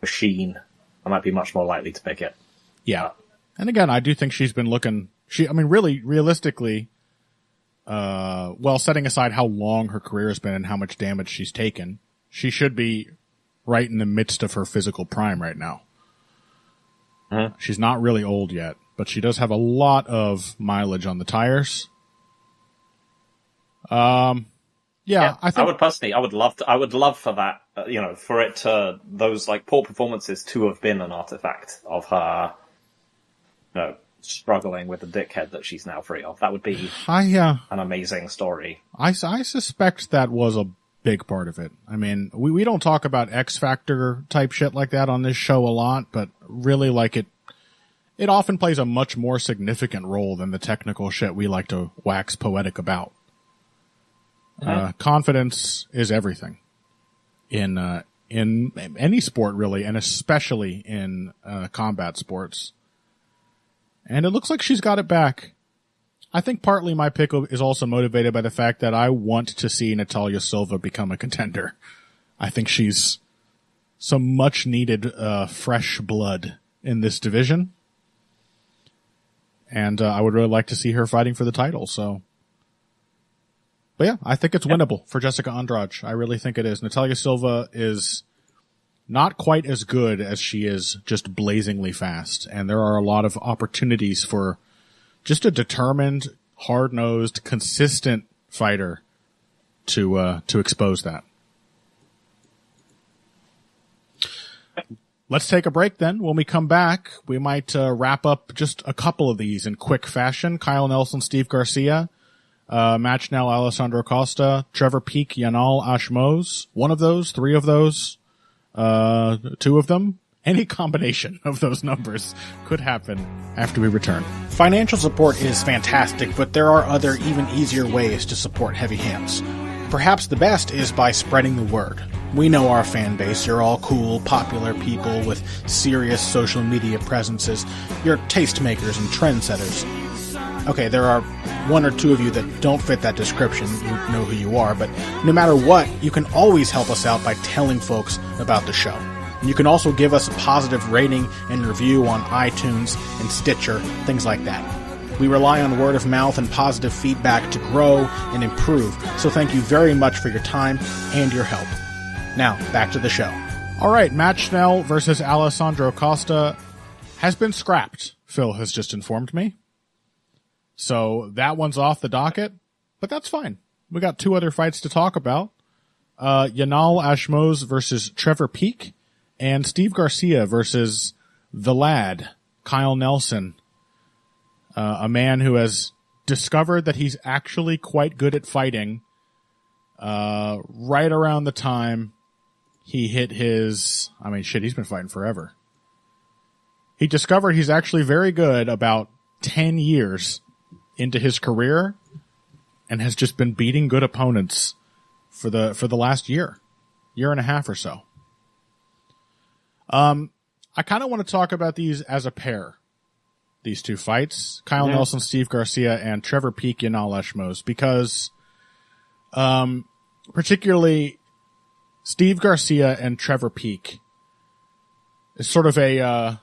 machine, I might be much more likely to pick it. Yeah. And again, I do think she's been looking, really, realistically, well, setting aside how long her career has been and how much damage she's taken, she should be right in the midst of her physical prime right now. She's not really old yet, but she does have a lot of mileage on the tires. I think I would personally, I would love for that, you know, for it to, those like poor performances to have been an artifact of her, you know, struggling with the dickhead that she's now free of. That would be an amazing story. I suspect that was a big part of it. I mean, we don't talk about X Factor type shit like that on this show a lot, but really, like, it often plays a much more significant role than the technical shit we like to wax poetic about. Confidence is everything in any sport, really, and especially in combat sports. And it looks like she's got it back. I think partly my pick is also motivated by the fact that I want to see Natalia Silva become a contender. I think she's some much needed fresh blood in this division. And I would really like to see her fighting for the title, so. But yeah, I think it's winnable for Jessica Andrade. I really think it is. Natalia Silva is not quite as good as she is just blazingly fast. And there are a lot of opportunities for just a determined, hard-nosed, consistent fighter to expose that. Let's take a break then. When we come back, we might wrap up just a couple of these in quick fashion. Kyle Nelson, Steve Garcia, Match Now, Alessandro Costa, Trevor Peek, Yanal Ashmouz. One of those, 3 of those, 2 of them. Any combination of those numbers could happen after we return. Financial support is fantastic, but there are other, even easier ways to support Heavy Hands. Perhaps the best is by spreading the word. We know our fan base. You're all cool, popular people with serious social media presences. You're tastemakers and trendsetters. Okay, there are 1 or 2 of you that don't fit that description. You know who you are, but no matter what, you can always help us out by telling folks about the show. You can also give us a positive rating and review on iTunes and Stitcher, things like that. We rely on word of mouth and positive feedback to grow and improve, so thank you very much for your time and your help. Now, back to the show. All right, Match Snell versus Alessandro Costa has been scrapped, Phil has just informed me. So that one's off the docket, but that's fine. We got 2 other fights to talk about. Yanal Ashmouz versus Trevor Peek. And Steve Garcia versus the lad, Kyle Nelson, a man who has discovered that he's actually quite good at fighting, right around the time he hit his, he's been fighting forever. He discovered he's actually very good about 10 years into his career and has just been beating good opponents for the last year and a half or so. I kind of want to talk about these as a pair, these two fights, Kyle Nelson, Steve Garcia, and Trevor Peek, Yanal Ashmouz, because particularly Steve Garcia and Trevor Peek is sort of a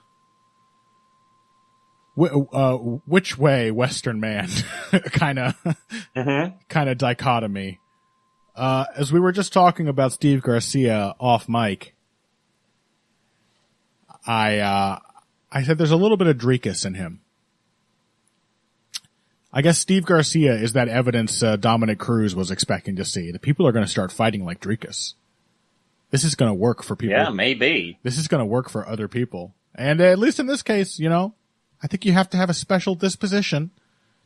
which way Western man kind of dichotomy. As we were just talking about Steve Garcia off mic, I said there's a little bit of Dricus in him. I guess Steve Garcia is that evidence Dominic Cruz was expecting to see. The people are going to start fighting like Dricus. This is going to work for people. Yeah, maybe. This is going to work for other people. And at least in this case, you know, I think you have to have a special disposition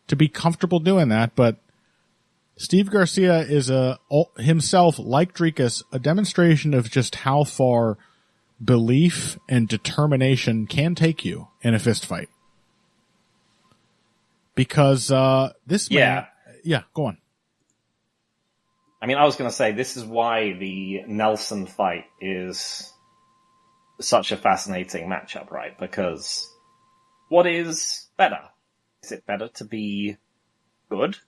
to be comfortable doing that. But Steve Garcia is himself, like Dricus, a demonstration of just how far belief and determination can take you in a fist fight. Because this man... Yeah, go on. I mean, I was going to say, this is why the Nelson fight is such a fascinating matchup, right? Because what is better? Is it better to be good?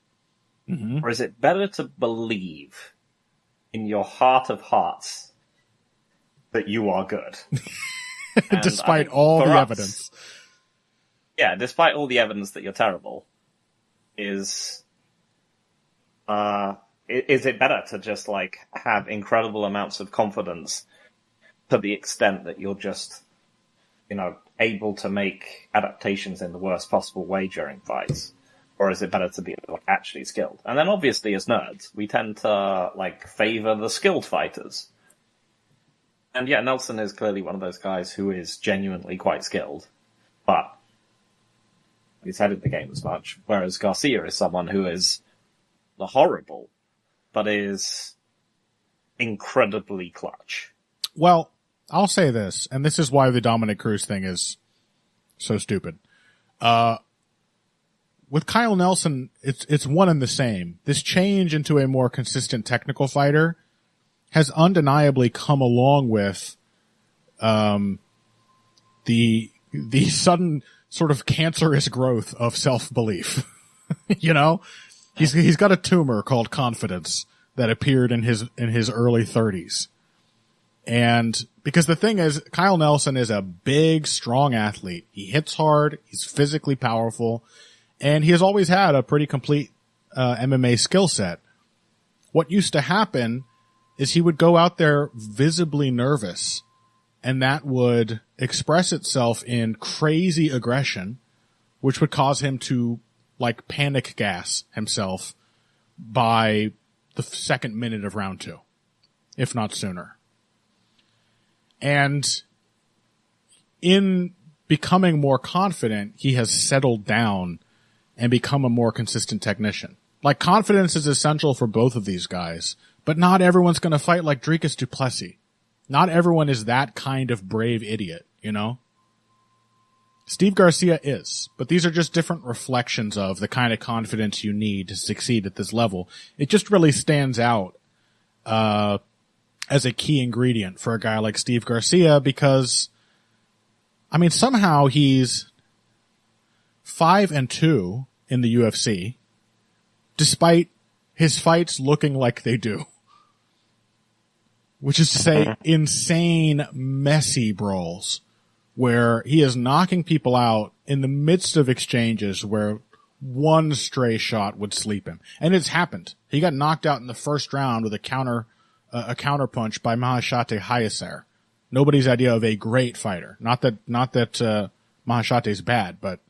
Mm-hmm. Or is it better to believe in your heart of hearts that you are good? Despite all the evidence. Yeah, despite all the evidence that you're terrible, is it better to just, like, have incredible amounts of confidence to the extent that you're just, you know, able to make adaptations in the worst possible way during fights? Or is it better to be actually skilled? And then obviously as nerds, we tend to, like, favor the skilled fighters. And yeah, Nelson is clearly one of those guys who is genuinely quite skilled, but he's head in the game as much. Whereas Garcia is someone who is horrible, but is incredibly clutch. Well, I'll say this, and this is why the Dominic Cruz thing is so stupid. With Kyle Nelson, it's one and the same. This change into a more consistent technical fighter has undeniably come along with the sudden sort of cancerous growth of self-belief. You know? He's got a tumor called confidence that appeared in his early 30s. And because the thing is, Kyle Nelson is a big, strong athlete. He hits hard, he's physically powerful, and he has always had a pretty complete MMA skill set. What used to happen is he would go out there visibly nervous, and that would express itself in crazy aggression, which would cause him to, like, panic gas himself by the second minute of round 2, if not sooner. And in becoming more confident, he has settled down and become a more consistent technician. Like, confidence is essential for both of these guys, but not everyone's going to fight like Dricus du Plessis. Not everyone is that kind of brave idiot, you know? Steve Garcia is, but these are just different reflections of the kind of confidence you need to succeed at this level. It just really stands out as a key ingredient for a guy like Steve Garcia because, I mean, somehow he's 5-2 in the UFC, despite his fights looking like they do. Which is to say, insane, messy brawls where he is knocking people out in the midst of exchanges where one stray shot would sleep him. And it's happened. He got knocked out in the first round with a counter punch by Maheshate Hayaser. Nobody's idea of a great fighter. Not that Maheshate is bad, but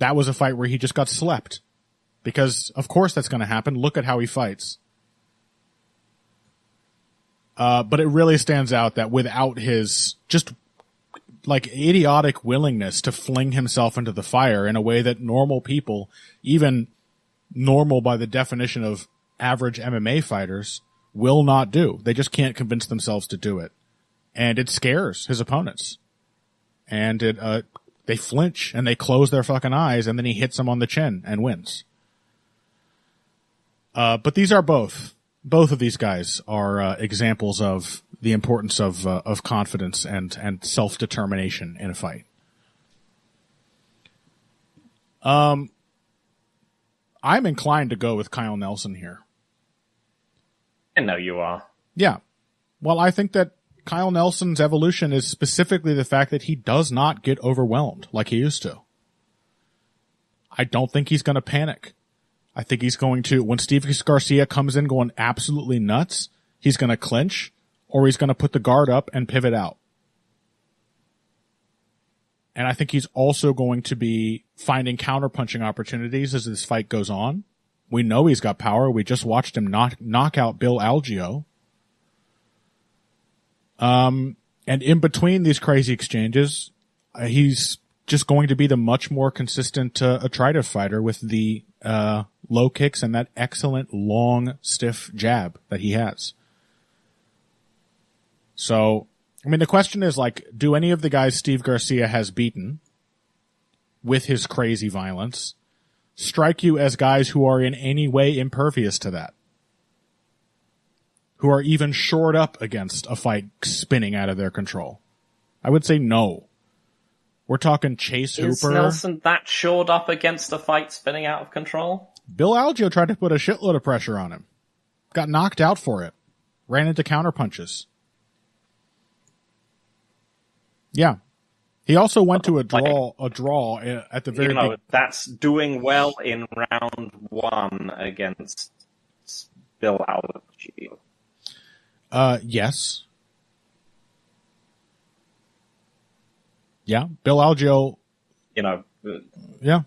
that was a fight where he just got slept. Because, of course, that's going to happen. Look at how he fights. But it really stands out that without his just like idiotic willingness to fling himself into the fire in a way that normal people, even normal by the definition of average MMA fighters, will not do. They just can't convince themselves to do it. And it scares his opponents. And it, They flinch and they close their fucking eyes, and then he hits them on the chin and wins. But these are both of these guys are examples of the importance of confidence and self-determination in a fight. I'm inclined to go with Kyle Nelson here. I know you are. Yeah. Well, I think that Kyle Nelson's evolution is specifically the fact that he does not get overwhelmed like he used to. I don't think he's going to panic. I think he's going to, when Steve Garcia comes in going absolutely nuts, he's going to clinch, or he's going to put the guard up and pivot out. And I think he's also going to be finding counterpunching opportunities as this fight goes on. We know he's got power. We just watched him knock out Bill Algeo. And in between these crazy exchanges, he's just going to be the much more consistent Andrade fighter with the low kicks and that excellent long, stiff jab that he has. So, I mean, the question is, like, do any of the guys Steve Garcia has beaten with his crazy violence strike you as guys who are in any way impervious to that? Who are even shored up against a fight spinning out of their control? I would say no. We're talking Chase Hooper. Is Nelson that shored up against a fight spinning out of control? Bill Algeo tried to put a shitload of pressure on him. Got knocked out for it. Ran into counterpunches. Yeah. He also went to a draw at the very beginning. That's doing well in round 1 against Bill Algeo. Yes. Yeah, Bill Algeo. Yeah.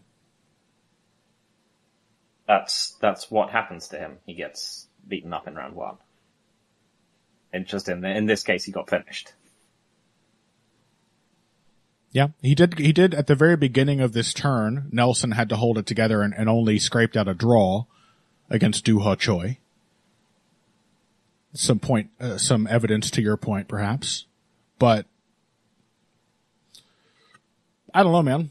That's what happens to him. He gets beaten up in round 1. And just in this case, he got finished. Yeah, he did at the very beginning of this turn. Nelson had to hold it together and only scraped out a draw against Do Ho Choi. Some evidence to your point, perhaps, but I don't know, man.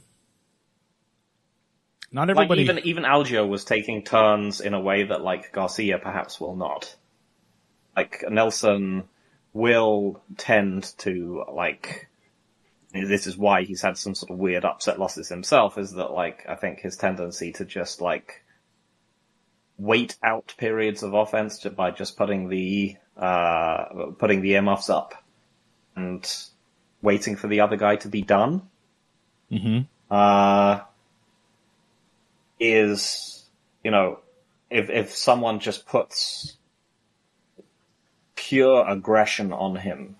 Not everybody. Like even Algeo was taking turns in a way that like Garcia perhaps will not. Like Nelson will tend to like. This is why he's had some sort of weird upset losses himself. Is that like I think his tendency to just like wait out periods of offense by just putting the earmuffs up and waiting for the other guy to be done. Mm-hmm. Is, if someone just puts pure aggression on him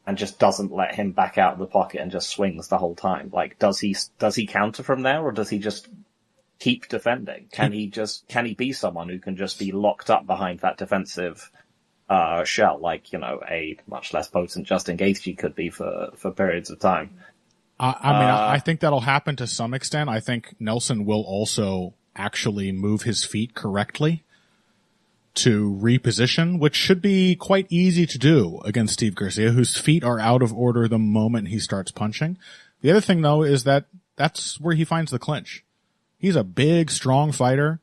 and just doesn't let him back out of the pocket and just swings the whole time, like, does he counter from there, or does he just keep defending? Can he be someone who can just be locked up behind that defensive shell, like, a much less potent Justin Gaethje could be for periods of time? I think that'll happen to some extent. I think Nelson will also actually move his feet correctly to reposition, which should be quite easy to do against Steve Garcia, whose feet are out of order the moment he starts punching. The other thing, though, is that that's where he finds the clinch. He's a big, strong fighter.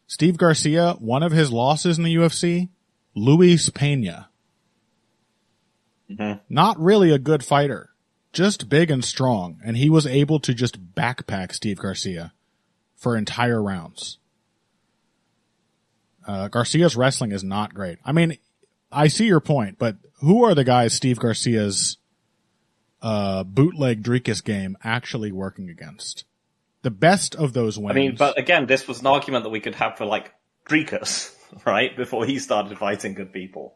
Steve Garcia, one of his losses in the UFC, Luis Pena. Mm-hmm. Not really a good fighter. Just big and strong, and he was able to just backpack Steve Garcia for entire rounds. Garcia's wrestling is not great. I mean, I see your point, but who are the guys Steve Garcia's bootleg Dricus game actually working against? The best of those wins. I mean, but again, this was an argument that we could have for, like, Dricus, right? Before he started fighting good people.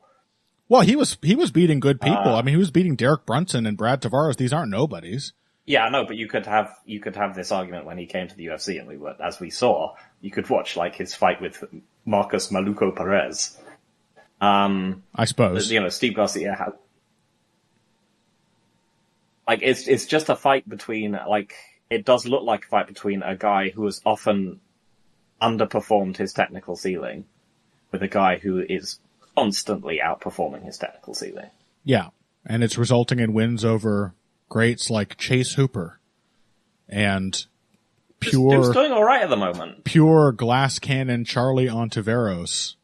Well, he was beating good people. I mean, he was beating Derek Brunson and Brad Tavares. These aren't nobodies. Yeah, no, but you could have this argument when he came to the UFC, and as we saw, you could watch like his fight with Marcus Maluco Perez. I suppose Steve Garcia had like it's just a fight between like it does look like a fight between a guy who has often underperformed his technical ceiling with a guy who is constantly outperforming his technical ceiling. Yeah, and it's resulting in wins over greats like Chase Hooper and Dude's doing all right at the moment. Pure glass cannon Charlie Ontiveros,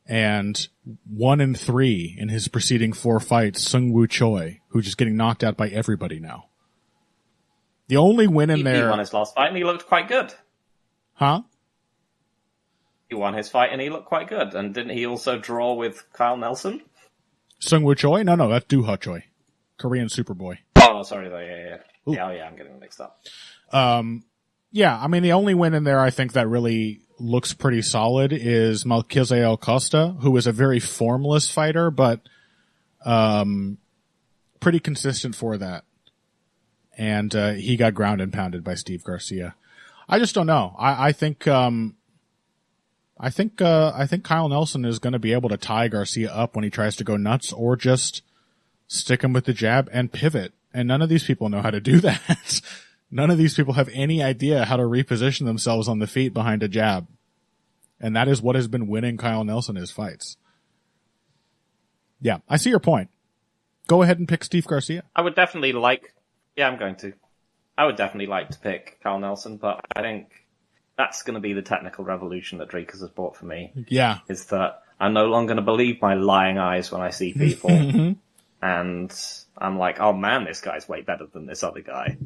and 1-3 in his preceding 4 fights, Sung Woo Choi, who's just getting knocked out by everybody now. The only win in there... He won his last fight and he looked quite good. Huh? He won his fight and he looked quite good. And didn't he also draw with Kyle Nelson? Sung Woo Choi? No, that's Do Ha Choi. Korean Superboy. Oh, sorry. Yeah. Yeah, I'm getting them mixed up. Yeah, I mean, the only win in there I think that really looks pretty solid is Malkizael Costa, who is a very formless fighter, but pretty consistent for that. And he got ground and pounded by Steve Garcia. I just don't know. I think Kyle Nelson is going to be able to tie Garcia up when he tries to go nuts, or just stick him with the jab and pivot. And none of these people know how to do that. None of these people have any idea how to reposition themselves on the feet behind a jab. And that is what has been winning Kyle Nelson his fights. Yeah, I see your point. Go ahead and pick Steve Garcia. I would definitely I'm going to. I would definitely like to pick Kyle Nelson, but I think that's going to be the technical revolution that Dricus has brought for me. Yeah. Is that I'm no longer going to believe my lying eyes when I see people. And I'm like, oh man, this guy's way better than this other guy.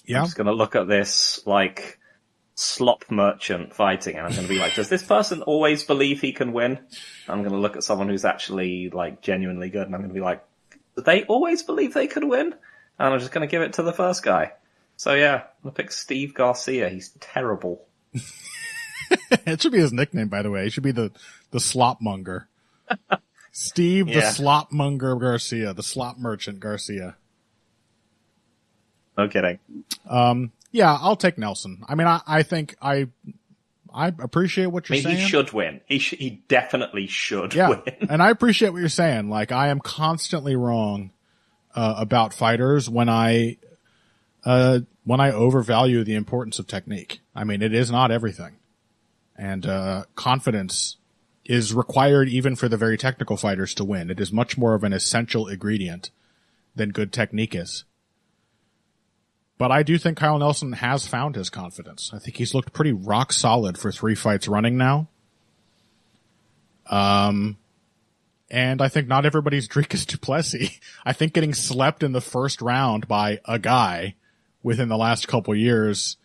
Yeah. I'm just going to look at this, like, slop merchant fighting, and I'm going to be like, does this person always believe he can win? I'm going to look at someone who's actually, like, genuinely good, and I'm going to be like, do they always believe they could win? And I'm just going to give it to the first guy. So yeah, I'm going to pick Steve Garcia. He's terrible. It should be his nickname, by the way. He should be the slop monger. Steve, the slop monger Garcia, the slop merchant Garcia. No kidding. Yeah, I'll take Nelson. I mean, I think I appreciate what you're saying. He should win. He definitely should win. And I appreciate what you're saying. Like, I am constantly wrong about fighters when I overvalue the importance of technique. I mean, it is not everything. And confidence is required even for the very technical fighters to win. It is much more of an essential ingredient than good technique is. But I do think Kyle Nelson has found his confidence. I think he's looked pretty rock solid for 3 fights running now. And I think not everybody's Dricus du Plessis. I think getting slept in the first round by a guy within the last couple years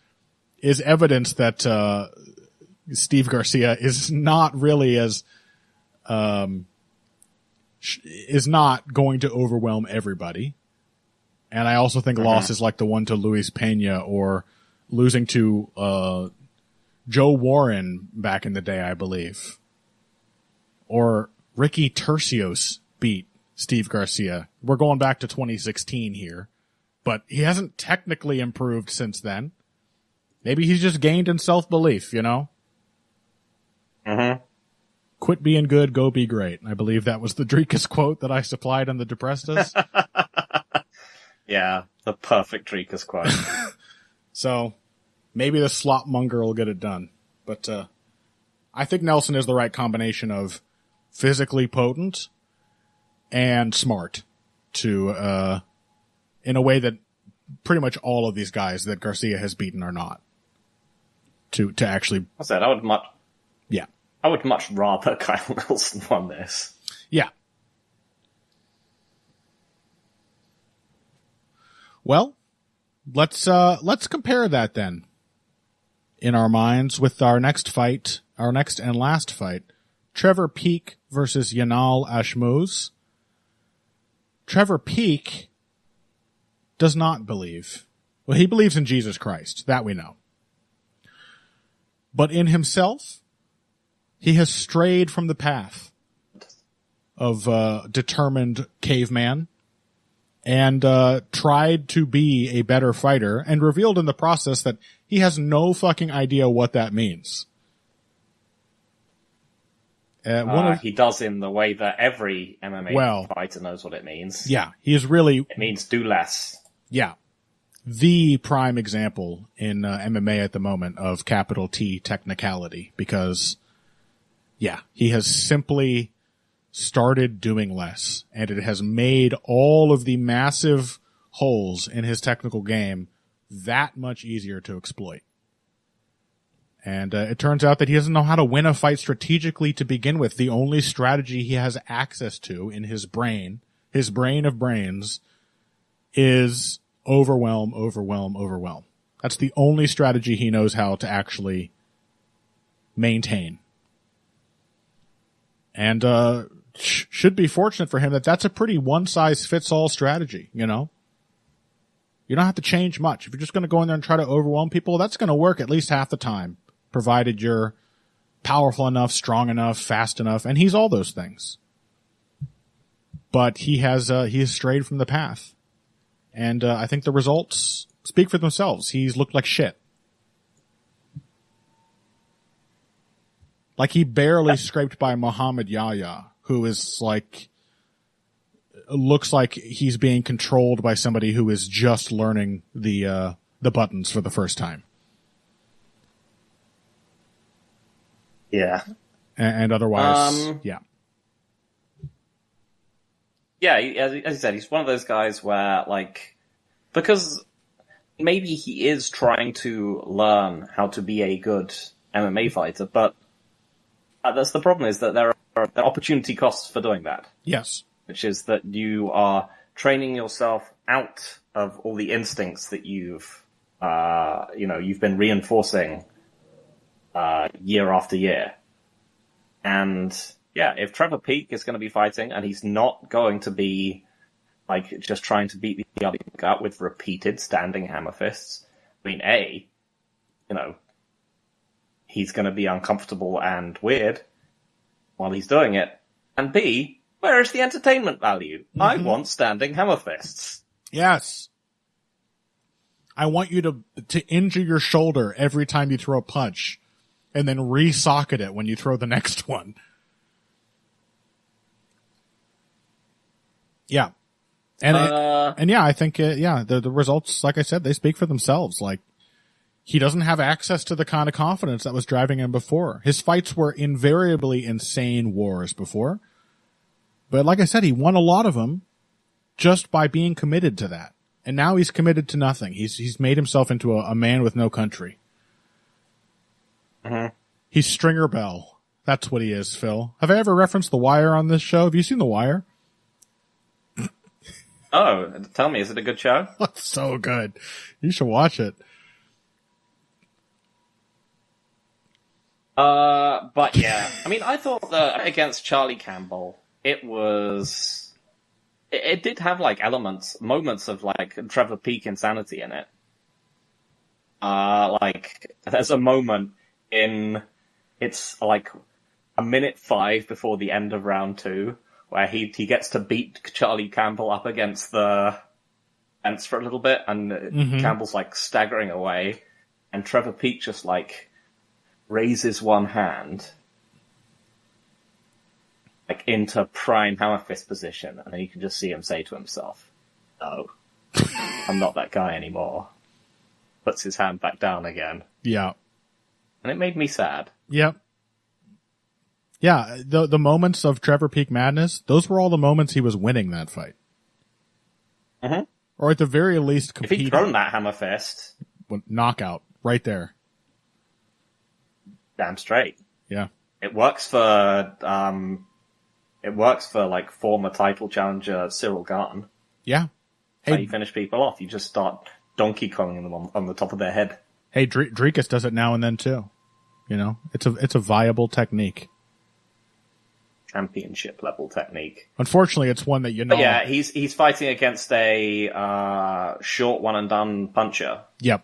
is evidence that Steve Garcia is not really is not going to overwhelm everybody. And I also think losses like the one to Luis Pena or losing to Joe Warren back in the day, I believe, or Ricky Tercios beat Steve Garcia. We're going back to 2016 here, but he hasn't technically improved since then. Maybe he's just gained in self-belief, you know? Quit being good, go be great. I believe that was the Dricus quote that I supplied in the Deprestas. Yeah, the perfect Dricus quote. So, maybe the slop monger will get it done. But I think Nelson is the right combination of physically potent and smart to in a way that pretty much all of these guys that Garcia has beaten are not. To actually... I said, I would much rather Kyle Nelson won this. Yeah. Well, let's compare that then in our minds with our next fight, our next and last fight, Trevor Peek versus Yanal Ashmouz. Trevor Peek does not believe. Well, he believes in Jesus Christ. That we know. But in himself, he has strayed from the path of determined caveman and tried to be a better fighter and revealed in the process that he has no fucking idea what that means. He does in the way that every MMA fighter knows what it means. Yeah, he is really... It means do less. Yeah. The prime example in MMA at the moment of capital T technicality because, yeah, he has simply started doing less, and it has made all of the massive holes in his technical game that much easier to exploit. And it turns out that he doesn't know how to win a fight strategically to begin with. The only strategy he has access to in his brain of brains, is overwhelm. That's the only strategy he knows how to actually maintain. And should be fortunate for him that that's a pretty one-size-fits-all strategy, you know? You don't have to change much. If you're just going to go in there and try to overwhelm people, that's going to work at least half the time, provided you're powerful enough, strong enough, fast enough, and he's all those things. But he has strayed from the path. And I think the results speak for themselves. He's looked like shit. Like he barely scraped by Muhammad Yahya, who is like, looks like he's being controlled by somebody who is just learning the buttons for the first time. Yeah. And otherwise, yeah. Yeah, as you said, he's one of those guys where, like, because maybe he is trying to learn how to be a good MMA fighter, but that's the problem, is that there are opportunity costs for doing that. Yes. Which is that you are training yourself out of all the instincts that you've been reinforcing year after year. And yeah, if Trevor Peek is going to be fighting and he's not going to be like just trying to beat the other guy up with repeated standing hammer fists, I mean, A, he's going to be uncomfortable and weird while he's doing it. And B, where is the entertainment value? Mm-hmm. I want standing hammer fists. Yes. I want you to injure your shoulder every time you throw a punch and then re-socket it when you throw the next one. Yeah. And yeah, I think, the results, like I said, they speak for themselves. Like, he doesn't have access to the kind of confidence that was driving him before. His fights were invariably insane wars before. But like I said, he won a lot of them just by being committed to that. And now he's committed to nothing. He's made himself into a man with no country. Mm-hmm. He's Stringer Bell. That's what he is, Phil. Have I ever referenced The Wire on this show? Have you seen The Wire? Oh, tell me, is it a good show? It's so good. You should watch it. But yeah, I mean, I thought that against Charlie Campbell, it did have like moments of like Trevor Peek insanity in it. Like there's a moment it's like a minute 5 before the end of round 2 where he gets to beat Charlie Campbell up against the fence for a little bit, and Campbell's like staggering away, and Trevor Peek just like raises one hand like into prime hammer fist position, and then you can just see him say to himself, "No, I'm not that guy anymore." Puts his hand back down again. Yeah. And it made me sad. Yep. Yeah, the moments of Trevor Peek madness, those were all the moments he was winning that fight. Mm-hmm. Or at the very least competing. If he'd thrown that hammer fist, knockout right there. Damn straight. Yeah. It works for like former title challenger Cyril Garn. Yeah. How you finish people off. You just start Donkey Konging them on the top of their head. Hey, Drekus does it now and then too. It's a viable technique. Championship level technique. Unfortunately, it's one that But yeah, he's fighting against a short one and done puncher. Yep.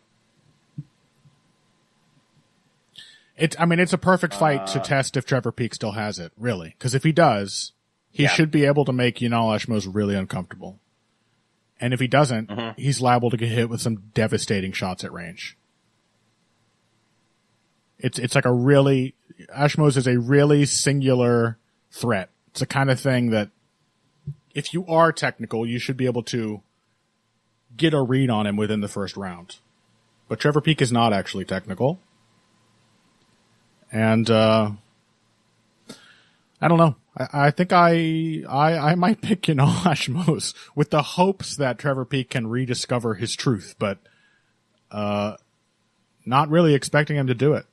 It's a perfect fight to test if Trevor Peek still has it, really. Because if he does, he should be able to make Yunal Ashmouz really uncomfortable. And if he doesn't, he's liable to get hit with some devastating shots at range. It's like Ashmouz is a really singular threat. It's the kind of thing that if you are technical, you should be able to get a read on him within the first round. But Trevor Peek is not actually technical. And, I don't know. I think I might pick, Ashmouz with the hopes that Trevor Peek can rediscover his truth, but not really expecting him to do it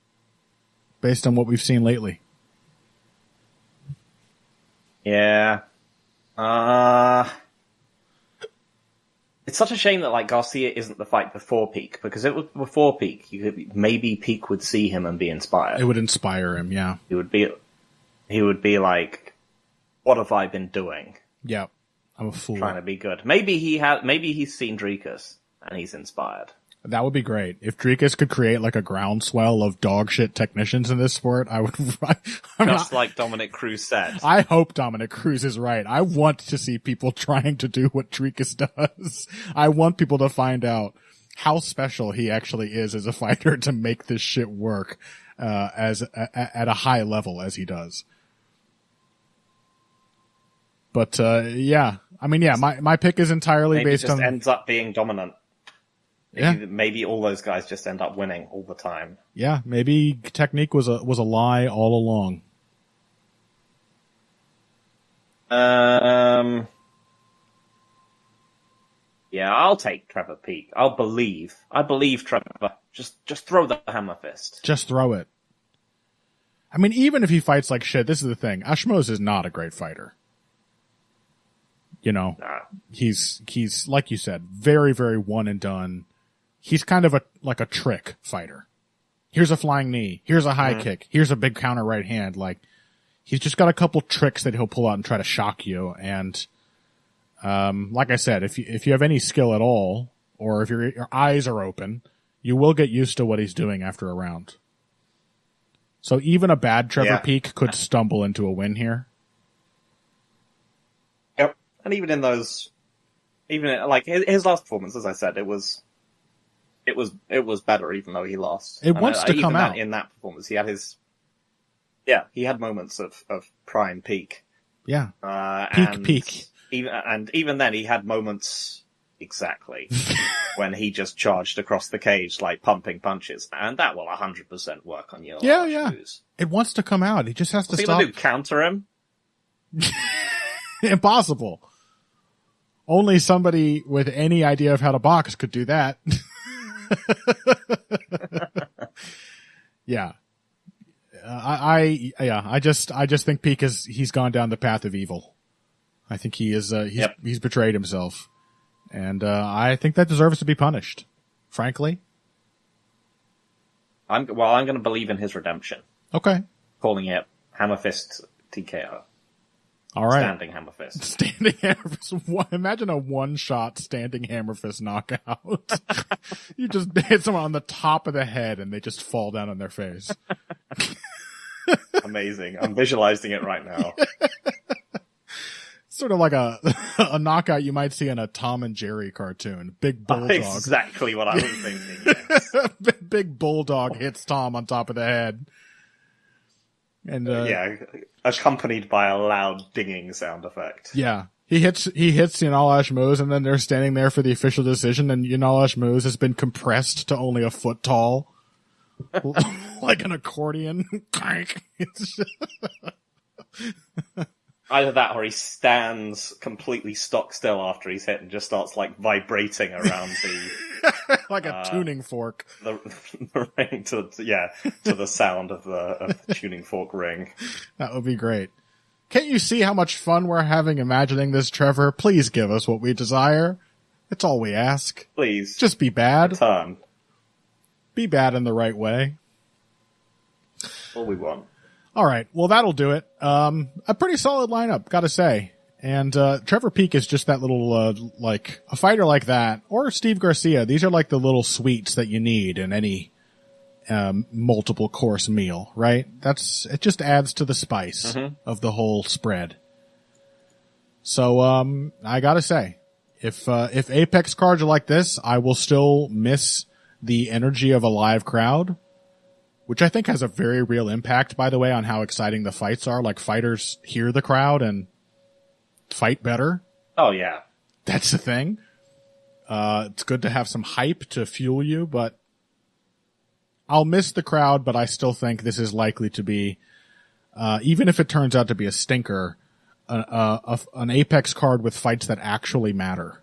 based on what we've seen lately. Yeah. It's such a shame that like Garcia isn't the fight before Peak, because if it was before Peak, maybe Peak would see him and be inspired. It would inspire him, yeah. He would be like, what have I been doing? Yeah. I'm a fool. Trying to be good. Maybe he's seen Drekus and he's inspired. That would be great. If Drekus could create like a groundswell of dog shit technicians in this sport, I would. Like Dominic Cruz said. I hope Dominic Cruz is right. I want to see people trying to do what Drekus does. I want people to find out how special he actually is as a fighter to make this shit work, at a high level as he does. But, yeah. I mean, yeah, my pick is entirely Maybe based just on. ends up being dominant. Yeah. Maybe all those guys just end up winning all the time. Yeah, maybe technique was a lie all along. Yeah, I'll take Trevor Peak. I believe Trevor. Just throw the hammer fist. Just throw it. I mean, even if he fights like shit, this is the thing. Ashmouz is not a great fighter. You know, Nah. he's like you said, very, very one and done. He's kind of like a trick fighter. Here's a flying knee. Here's a high kick. Here's a big counter right hand. Like, he's just got a couple tricks that he'll pull out and try to shock you. And, like I said, if you have any skill at all, or if your eyes are open, you will get used to what he's doing after a round. So even a bad Trevor Peak could stumble into a win here. Yep. And even in those, like his last performance, as I said, it was better, even though he lost. It wants to come out. In that performance, he had moments of prime Peak. Yeah. Peak. Even then, he had moments exactly when he just charged across the cage like pumping punches, and that will 100% work on you. Yeah. It wants to come out. He just has to stop. Gonna do? Counter him? Impossible. Only somebody with any idea of how to box could do that. Yeah. I just think Peak he's gone down the path of evil. I think he's betrayed himself. And, I think that deserves to be punished. Frankly. I'm going to believe in his redemption. Okay. Calling it Hammer Fist TKO. All right. Standing hammer fist. Standing hammer fist. Imagine a one-shot standing hammer fist knockout. You just hit someone on the top of the head and they just fall down on their face. Amazing. I'm visualizing it right now. Sort of like a knockout you might see in a Tom and Jerry cartoon. Big bulldog. Exactly what I was thinking. Yes. Big bulldog hits Tom on top of the head. And accompanied by a loud dinging sound effect. Yeah. He hits Yanal Ashmouz, and then they're standing there for the official decision, and Yanal Ashmouz has been compressed to only a foot tall. Like an accordion. Either that or he stands completely stock still after he's hit and just starts like vibrating around the like a tuning fork. The ring to the sound of the tuning fork ring. That would be great. Can't you see how much fun we're having imagining this, Trevor? Please give us what we desire. It's all we ask. Please. Just be bad. Return. Be bad in the right way. All we want. All right. Well, that'll do it. A pretty solid lineup, gotta say. And, Trevor Peak is just that little, like, a fighter like that, or Steve Garcia. These are like the little sweets that you need in any, multiple course meal, right? It just adds to the spice of the whole spread. So, I gotta say, if Apex cards are like this, I will still miss the energy of a live crowd. Which I think has a very real impact, by the way, on how exciting the fights are. Like, fighters hear the crowd and fight better. Oh, yeah. That's the thing. It's good to have some hype to fuel you, but I'll miss the crowd, but I still think this is likely to be, even if it turns out to be a stinker, an Apex card with fights that actually matter.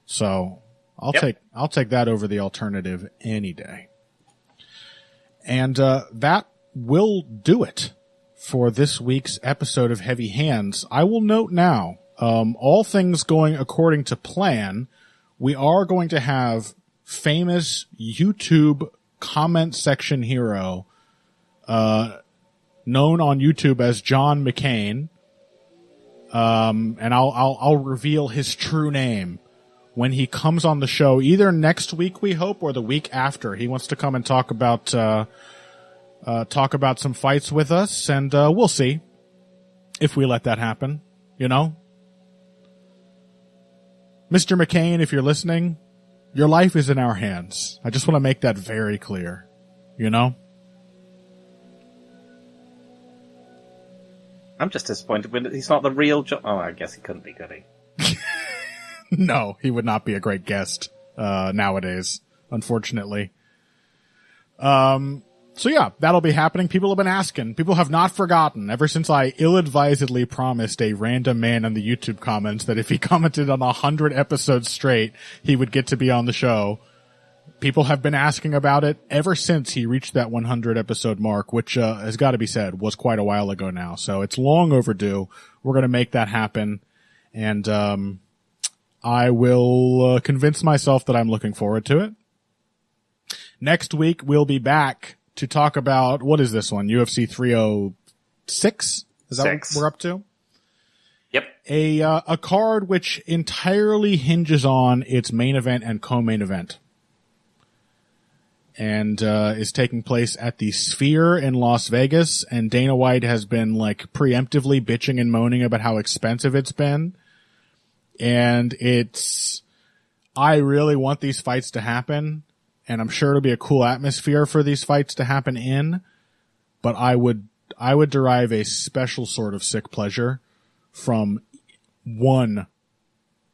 So, I'll take that over the alternative any day. And that will do it for this week's episode of Heavy Hands. I will note now, all things going according to plan, we are going to have famous YouTube comment section hero, known on YouTube as John McCain. And I'll reveal his true name when he comes on the show, either next week, we hope, or the week after. He wants to come and talk about some fights with us, and we'll see if we let that happen, you know? Mr. McCain, if you're listening, your life is in our hands. I just want to make that very clear, you know? I'm just disappointed when he's not the real John. Oh, I guess he couldn't be, could he? No, he would not be a great guest nowadays, unfortunately. So yeah, that'll be happening. People have been asking. People have not forgotten ever since I ill-advisedly promised a random man in the YouTube comments that if he commented on 100 episodes straight, he would get to be on the show. People have been asking about it ever since he reached that 100 episode mark, which has got to be said was quite a while ago now. So it's long overdue. We're going to make that happen. And I will convince myself that I'm looking forward to it. Next week, we'll be back to talk about, what is this one? UFC 306? Is that what we're up to? Yep. A card which entirely hinges on its main event and co-main event. And is taking place at the Sphere in Las Vegas. And Dana White has been like preemptively bitching and moaning about how expensive it's been. And I really want these fights to happen. And I'm sure it'll be a cool atmosphere for these fights to happen in. But I would derive a special sort of sick pleasure from one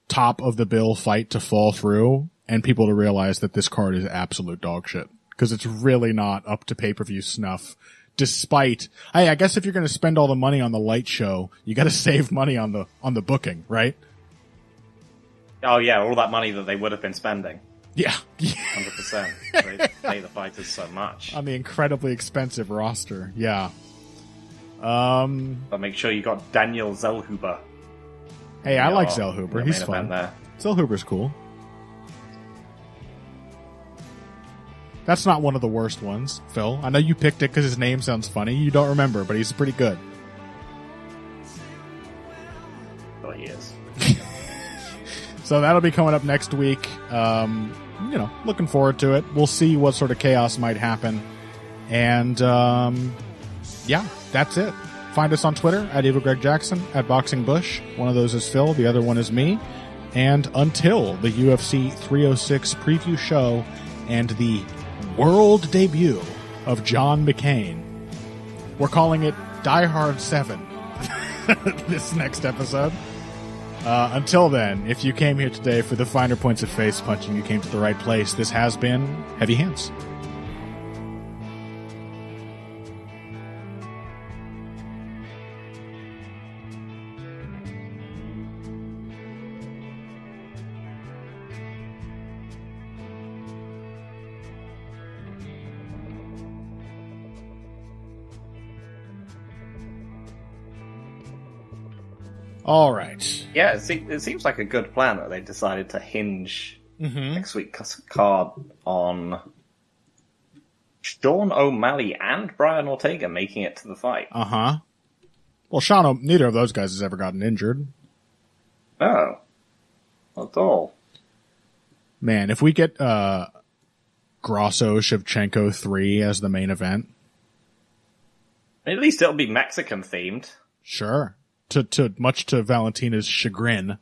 top of the bill fight to fall through and people to realize that this card is absolute dog shit. Because it's really not up to pay-per-view snuff. Despite, I guess if you're going to spend all the money on the light show, you got to save money on the booking, right? Oh yeah, all that money that they would have been spending. Yeah. 100%. They pay the fighters so much. On the incredibly expensive roster, yeah. But make sure you got Daniel Zellhuber. Hey, I like Zellhuber. He's fun. Zellhuber's cool. That's not one of the worst ones, Phil. I know you picked it because his name sounds funny. You don't remember, but he's pretty good. Oh, he is. So that'll be coming up next week. Looking forward to it. We'll see what sort of chaos might happen. And, yeah, that's it. Find us on Twitter at EvilGregJackson, at BoxingBush. One of those is Phil. The other one is me. And until the UFC 306 preview show and the world debut of John McCain, we're calling it Die Hard 7 this next episode. Until then, if you came here today for the finer points of face punching, you came to the right place. This has been Heavy Hands. All right. Yeah, it seems like a good plan that they decided to hinge next week's card on Sean O'Malley and Brian Ortega making it to the fight. Uh-huh. Well, neither of those guys has ever gotten injured. Oh. Not at all. Man, if we get Grasso Shevchenko 3 as the main event. At least it'll be Mexican themed. Sure. Much to Valentina's chagrin.